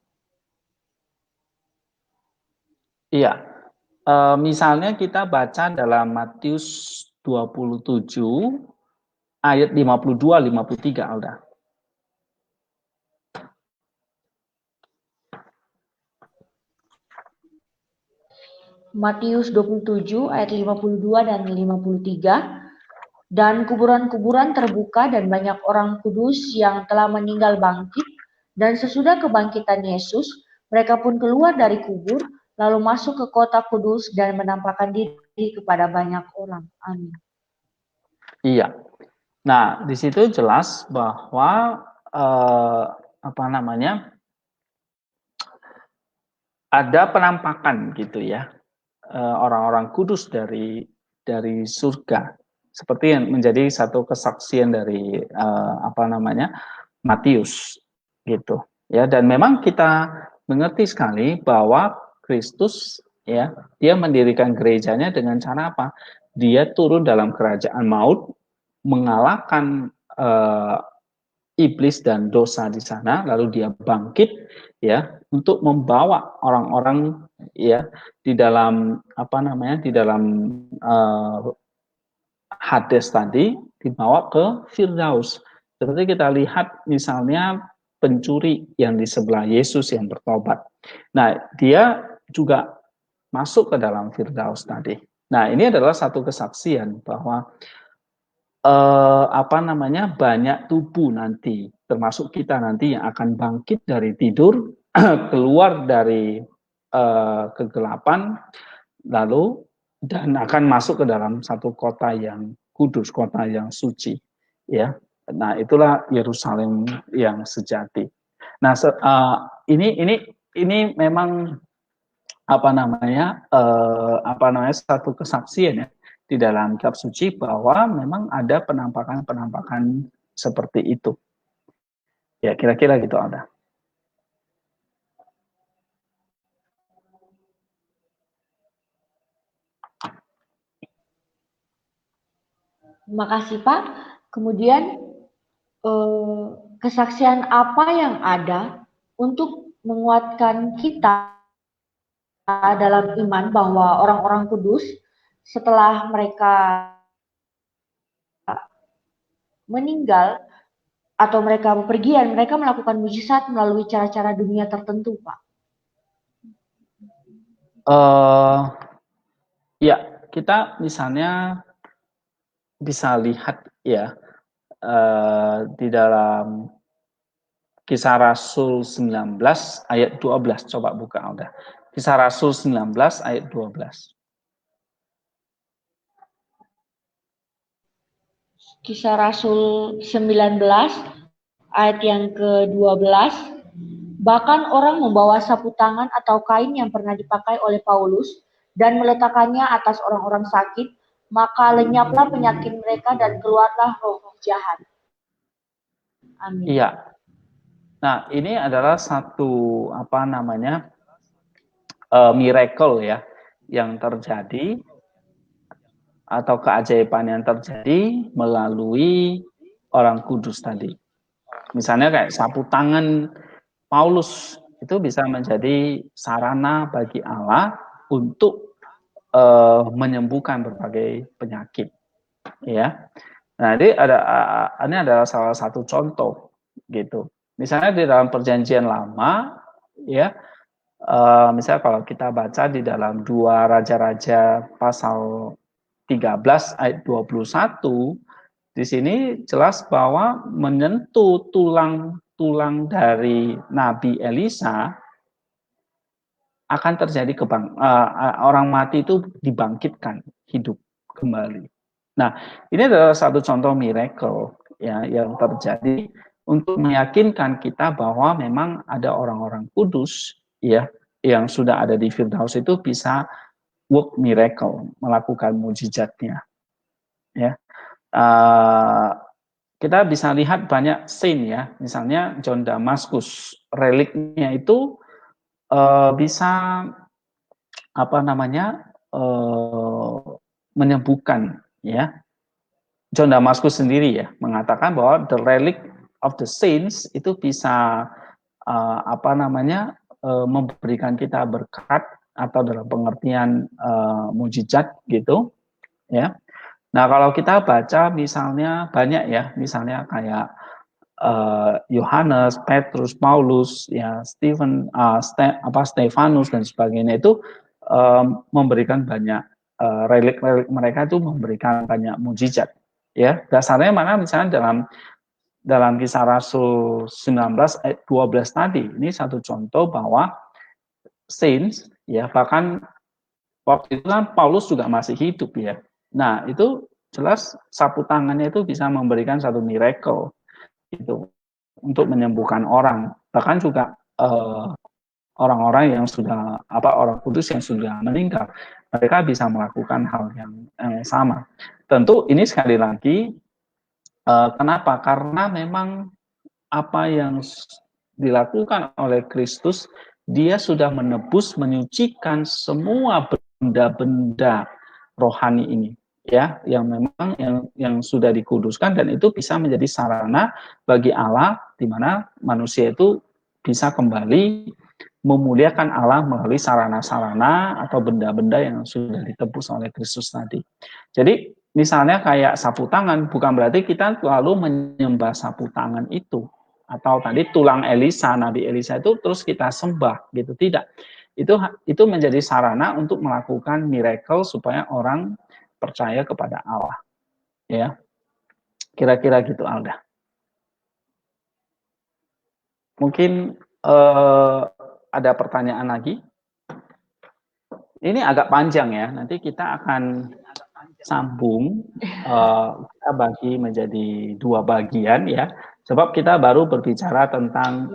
Iya. Misalnya kita baca dalam Matius 27 ayat 52-53, Alda. Matius 27 ayat 52 dan 53. Dan kuburan-kuburan terbuka dan banyak orang kudus yang telah meninggal bangkit, dan sesudah kebangkitan Yesus, mereka pun keluar dari kubur, lalu masuk ke kota kudus dan menampakkan diri kepada banyak orang. Amin. Iya. Nah, di situ jelas bahwa ada penampakan gitu ya. orang-orang kudus dari surga, seperti yang menjadi satu kesaksian dari Matius gitu ya. Dan memang kita mengerti sekali bahwa Kristus ya, dia mendirikan gerejanya dengan cara apa? Dia turun dalam kerajaan maut, mengalahkan iblis dan dosa di sana, lalu dia bangkit ya untuk membawa orang-orang ya di dalam di dalam Hades tadi, dibawa ke Firdaus. Seperti kita lihat misalnya pencuri yang di sebelah Yesus yang bertobat. Nah, dia juga masuk ke dalam Firdaus tadi. Nah, ini adalah satu kesaksian bahwa banyak tubuh nanti, termasuk kita nanti yang akan bangkit dari tidur, keluar dari kegelapan, lalu dan akan masuk ke dalam satu kota yang kudus, kota yang suci, ya. Nah, itulah Yerusalem yang sejati. Nah, ini memang satu kesaksian ya di dalam kitab suci bahwa memang ada penampakan-penampakan seperti itu. Ya, kira-kira gitu ada. Terima kasih Pak. Kemudian kesaksian apa yang ada untuk menguatkan kita dalam iman bahwa orang-orang kudus setelah mereka meninggal atau mereka bepergian, mereka melakukan mujizat melalui cara-cara dunia tertentu, Pak? Ya, kita misalnya bisa lihat ya di dalam Kisah Rasul 19 ayat 12, coba buka udah. Kisah Rasul 19 ayat 12. Kisah Rasul 19 ayat yang ke-12. Bahkan orang membawa sapu tangan atau kain yang pernah dipakai oleh Paulus dan meletakkannya atas orang-orang sakit, maka lenyaplah penyakit mereka dan keluarlah roh-roh jahat. Amin. Iya. Nah, ini adalah satu miracle ya yang terjadi atau keajaiban yang terjadi melalui orang kudus tadi. Misalnya kayak sapu tangan Paulus itu bisa menjadi sarana bagi Allah untuk menyembuhkan berbagai penyakit, ya. Nah, ini adalah salah satu contoh gitu. Misalnya di dalam Perjanjian Lama, ya, misalnya kalau kita baca di dalam 2 Raja-Raja pasal 13 ayat 21, di sini jelas bahwa menyentuh tulang-tulang dari Nabi Elisa akan terjadi orang mati itu dibangkitkan hidup kembali. Nah, ini adalah satu contoh miracle ya yang terjadi untuk meyakinkan kita bahwa memang ada orang-orang kudus ya yang sudah ada di Firdaus itu bisa work miracle, melakukan mujizatnya. Ya, kita bisa lihat banyak scene ya, misalnya John Damaskus, reliknya itu bisa menyembuhkan ya. John Damaskus sendiri ya mengatakan bahwa the relic of the saints itu bisa memberikan kita berkat atau dalam pengertian mujizat gitu ya. Nah, kalau kita baca misalnya banyak ya, misalnya kayak Yohanes, Petrus, Paulus, ya Stefanus dan sebagainya itu memberikan banyak relik-relik mereka itu memberikan banyak mujizat. Ya, dasarnya mana misalnya dalam Kisah Rasul 19 ayat 12 tadi, ini satu contoh bahwa saints ya bahkan waktu itu kan Paulus juga masih hidup ya. Nah, itu jelas sapu tangannya itu bisa memberikan satu miracle itu untuk menyembuhkan orang. Bahkan juga orang-orang yang sudah orang kudus yang sudah meninggal mereka bisa melakukan hal yang sama. Tentu ini sekali lagi, kenapa? Karena memang apa yang dilakukan oleh Kristus, dia sudah menebus, menyucikan semua benda-benda rohani ini, ya, yang memang yang sudah dikuduskan, dan itu bisa menjadi sarana bagi Allah, di mana manusia itu bisa kembali memuliakan Allah melalui sarana-sarana atau benda-benda yang sudah ditebus oleh Kristus tadi. Jadi misalnya kayak sapu tangan, bukan berarti kita lalu menyembah sapu tangan itu, atau tadi tulang Elisa, Nabi Elisa itu terus kita sembah gitu, tidak. Itu menjadi sarana untuk melakukan miracle supaya orang percaya kepada Allah, ya. Kira-kira gitu, Alda. Mungkin ada pertanyaan lagi? Ini agak panjang ya, nanti kita akan sambung, kita bagi menjadi 2 bagian ya, sebab kita baru berbicara tentang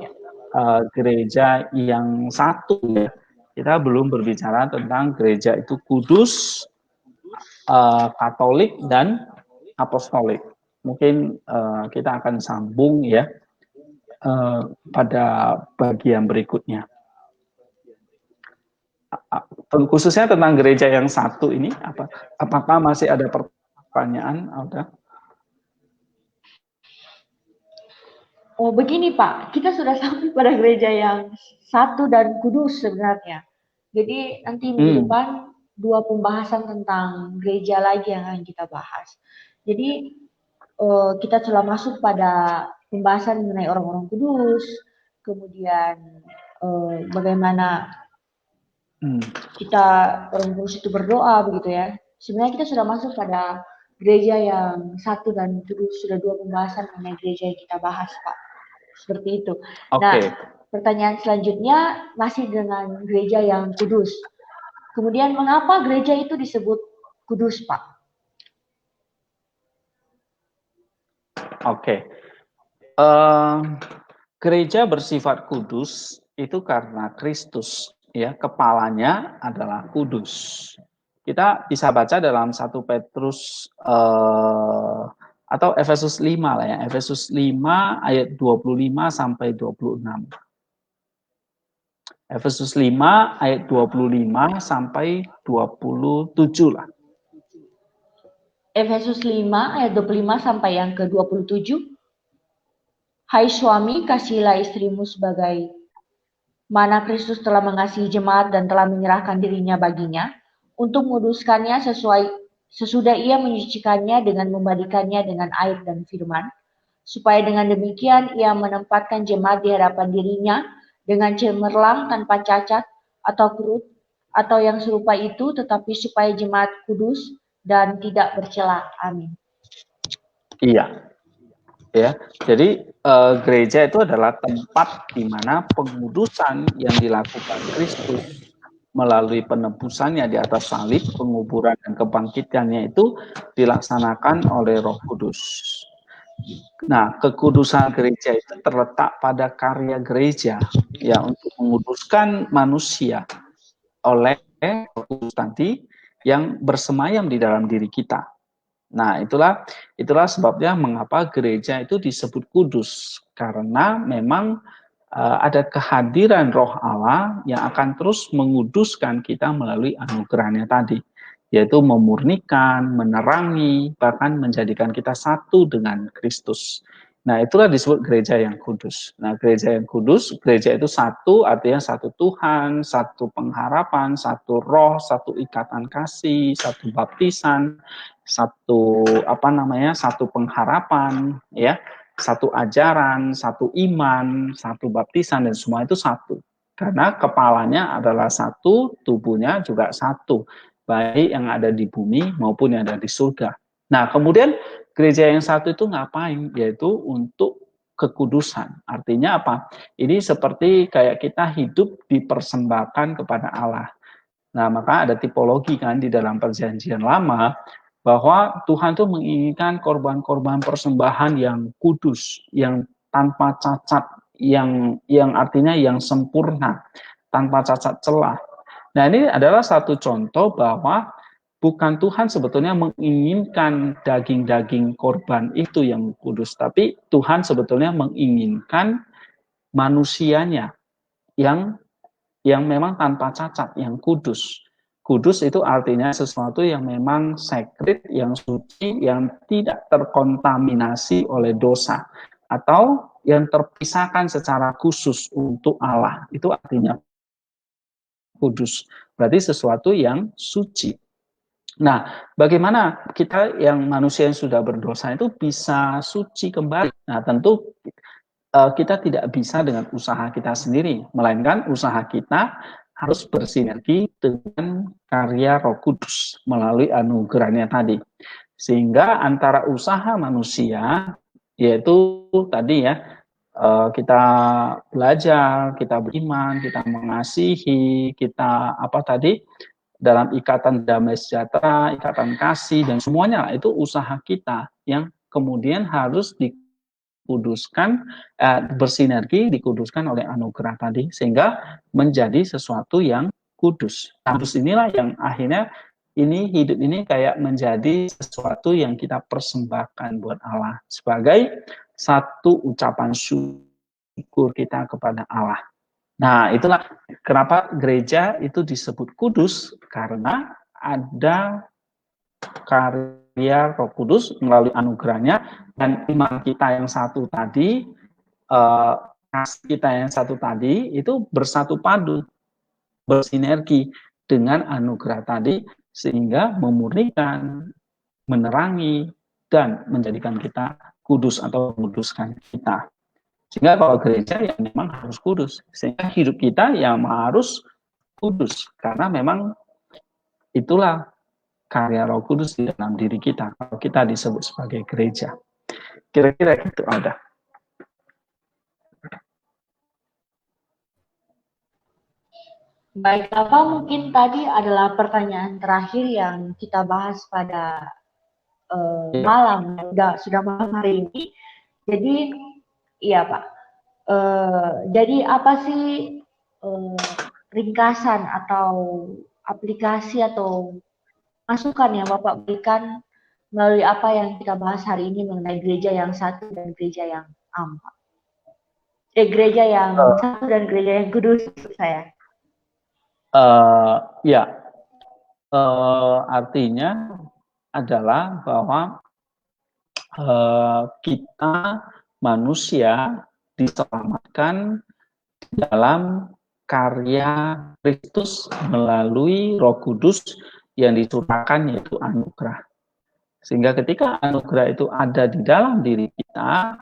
gereja yang satu ya. Kita belum berbicara tentang gereja itu kudus, Katolik dan Apostolik. Mungkin kita akan sambung ya pada bagian berikutnya. Khususnya tentang gereja yang satu ini, apakah masih ada pertanyaan, Alda? Oh begini Pak, kita sudah sampai pada gereja yang satu dan kudus sebenarnya. Jadi nanti minggu depan 2 pembahasan tentang gereja lagi yang akan kita bahas. Jadi kita telah masuk pada pembahasan mengenai orang-orang kudus, kemudian bagaimana kita orang kudus itu berdoa begitu ya. Sebenarnya kita sudah masuk pada gereja yang satu dan kudus, sudah 2 pembahasan mengenai gereja yang kita bahas Pak. Seperti itu. Nah, pertanyaan selanjutnya masih dengan gereja yang kudus. Kemudian mengapa gereja itu disebut kudus, Pak? Gereja bersifat kudus itu karena Kristus, ya, kepalanya adalah kudus. Kita bisa baca dalam 1 Petrus atau Efesus 5 lah ya, Efesus 5 ayat 25 sampai 26. Efesus 5 ayat 25 sampai 27 lah. Efesus 5 ayat 25 sampai yang ke-27. Hai suami, kasihilah istrimu sebagai mana Kristus telah mengasihi jemaat dan telah menyerahkan dirinya baginya untuk menguduskannya sesudah ia menyucikannya dengan memandikannya dengan air dan firman, supaya dengan demikian ia menempatkan jemaat di hadapan dirinya dengan cemerlang tanpa cacat atau kerut atau yang serupa itu, tetapi supaya jemaat kudus dan tidak bercela. Amin. Iya. Ya, jadi gereja itu adalah tempat di mana pengudusan yang dilakukan Kristus melalui penebusannya di atas salib, penguburan dan kebangkitannya itu dilaksanakan oleh Roh Kudus. Nah, kekudusan gereja itu terletak pada karya gereja ya untuk menguduskan manusia oleh Roh Kudus nanti yang bersemayam di dalam diri kita. Nah, itulah sebabnya mengapa gereja itu disebut kudus, karena memang ada kehadiran Roh Allah yang akan terus menguduskan kita melalui anugerahnya tadi, yaitu memurnikan, menerangi, bahkan menjadikan kita satu dengan Kristus. Nah, itulah disebut gereja yang kudus. Nah, gereja yang kudus, gereja itu satu, artinya satu Tuhan, satu pengharapan, satu roh, satu ikatan kasih, satu baptisan, satu satu pengharapan, ya, satu ajaran, satu iman, satu baptisan, dan semua itu satu. Karena kepalanya adalah satu, tubuhnya juga satu, baik yang ada di bumi maupun yang ada di surga. Nah, kemudian gereja yang satu itu ngapain? Yaitu untuk kekudusan. Artinya apa? Ini seperti kayak kita hidup dipersembahkan kepada Allah. Nah, maka ada tipologi kan di dalam perjanjian lama, bahwa Tuhan itu menginginkan korban-korban persembahan yang kudus, yang tanpa cacat, yang artinya yang sempurna, tanpa cacat celah. Nah, ini adalah satu contoh bahwa bukan Tuhan sebetulnya menginginkan daging-daging korban itu yang kudus, tapi Tuhan sebetulnya menginginkan manusianya yang memang tanpa cacat, yang kudus. Kudus itu artinya sesuatu yang memang sacred, yang suci, yang tidak terkontaminasi oleh dosa, atau yang terpisahkan secara khusus untuk Allah. Itu artinya kudus. Berarti sesuatu yang suci. Nah, bagaimana kita yang manusia yang sudah berdosa itu bisa suci kembali? Nah, tentu kita tidak bisa dengan usaha kita sendiri, melainkan usaha kita harus bersinergi dengan karya Roh Kudus melalui anugerahnya tadi. Sehingga antara usaha manusia, yaitu tadi ya, kita belajar, kita beriman, kita mengasihi, kita apa tadi, dalam ikatan damai sejahtera, ikatan kasih, dan semuanya itu usaha kita yang kemudian harus dikuduskan, bersinergi, dikuduskan oleh anugerah tadi, sehingga menjadi sesuatu yang kudus. Kudus inilah yang akhirnya hidup ini kayak menjadi sesuatu yang kita persembahkan buat Allah sebagai satu ucapan syukur kita kepada Allah. Nah, itulah kenapa gereja itu disebut kudus, karena ada karya Roh Kudus melalui anugerahnya, dan iman kita yang satu tadi, kita yang satu tadi itu bersatu padu, bersinergi dengan anugerah tadi, sehingga memurnikan, menerangi, dan menjadikan kita kudus atau menguduskan kita. Sehingga kalau gereja ya memang harus kudus, sehingga hidup kita yang harus kudus, karena memang itulah karya Roh Kudus di dalam diri kita, kalau kita disebut sebagai gereja. Kira-kira gitu ada. Baik, apa mungkin tadi adalah pertanyaan terakhir yang kita bahas pada malam, sudah malam hari ini. Jadi, iya Pak. Jadi apa sih ringkasan atau aplikasi atau masukan yang Bapak berikan melalui apa yang kita bahas hari ini mengenai gereja yang satu dan gereja yang empat? Gereja yang satu dan gereja yang kudus, saya. Ya, artinya adalah bahwa kita manusia diselamatkan dalam karya Kristus melalui Roh Kudus yang dicurahkan, yaitu anugerah. Sehingga ketika anugerah itu ada di dalam diri kita,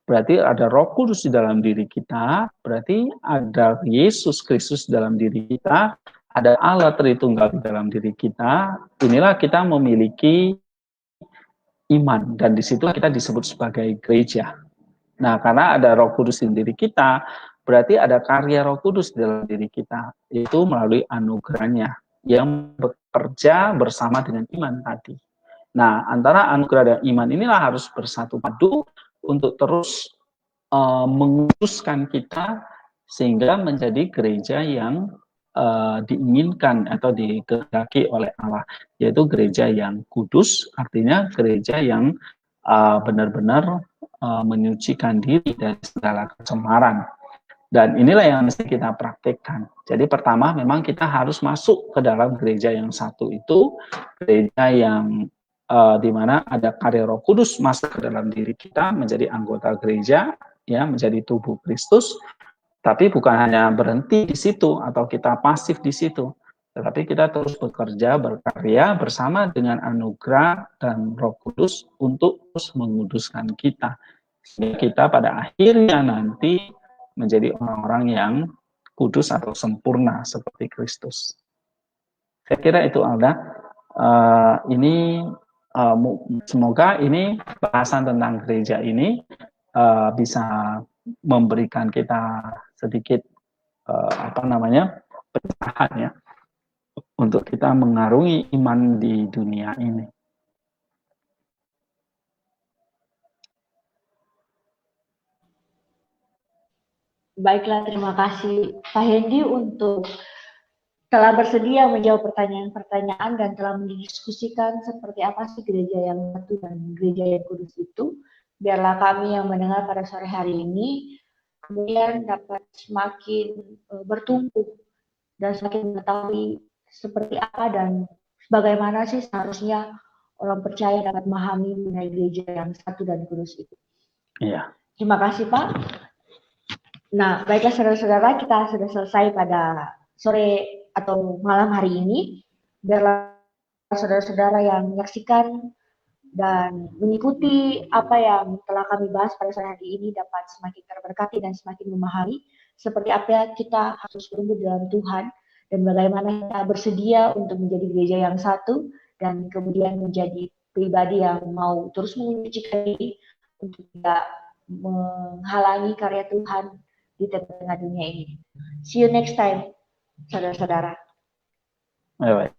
berarti ada Roh Kudus di dalam diri kita, berarti ada Yesus Kristus dalam diri kita, ada Allah Tritunggal di dalam diri kita. Inilah kita memiliki iman, dan disitulah kita disebut sebagai gereja. Nah, karena ada Roh Kudus di diri kita, berarti ada karya Roh Kudus di dalam diri kita, itu melalui anugerahnya yang bekerja bersama dengan iman tadi. Nah, antara anugerah dan iman inilah harus bersatu padu untuk terus menguduskan kita sehingga menjadi gereja yang diinginkan atau dikehendaki oleh Allah, yaitu gereja yang kudus, artinya gereja yang benar-benar menyucikan diri dari segala kecemaran. Dan inilah yang mesti kita praktekkan. Jadi pertama memang kita harus masuk ke dalam gereja yang satu itu, gereja yang di mana ada karya Roh Kudus masuk ke dalam diri kita, menjadi anggota gereja, ya, menjadi tubuh Kristus. Tapi bukan hanya berhenti di situ atau kita pasif di situ, tetapi kita terus bekerja, berkarya bersama dengan anugerah dan Roh Kudus untuk terus menguduskan kita. Sehingga kita pada akhirnya nanti menjadi orang-orang yang kudus atau sempurna seperti Kristus. Saya kira itu, Alda. Ini semoga ini bahasan tentang gereja ini bisa memberikan kita sedikit pencerahan ya, untuk kita mengarungi iman di dunia ini. Baiklah, terima kasih Pak Hendy untuk telah bersedia menjawab pertanyaan-pertanyaan dan telah mendiskusikan seperti apa sih gereja yang satu dan gereja yang kudus itu. Biarlah kami yang mendengar pada sore hari ini kemudian dapat semakin bertumbuh dan semakin mengetahui seperti apa dan bagaimana sih seharusnya orang percaya dapat memahami mengenai gereja yang satu dan kudus itu. Iya. Terima kasih Pak. Nah, baiklah saudara-saudara, kita sudah selesai pada sore atau malam hari ini. Biarlah saudara-saudara yang menyaksikan dan mengikuti apa yang telah kami bahas pada sore hari ini dapat semakin terberkati dan semakin memahami seperti apa kita harus bertumbuh dalam Tuhan dan bagaimana kita bersedia untuk menjadi gereja yang satu dan kemudian menjadi pribadi yang mau terus mengucikan diri untuk tidak menghalangi karya Tuhan di tengah-tengah dunia ini. See you next time, saudara-saudara. Bye-bye.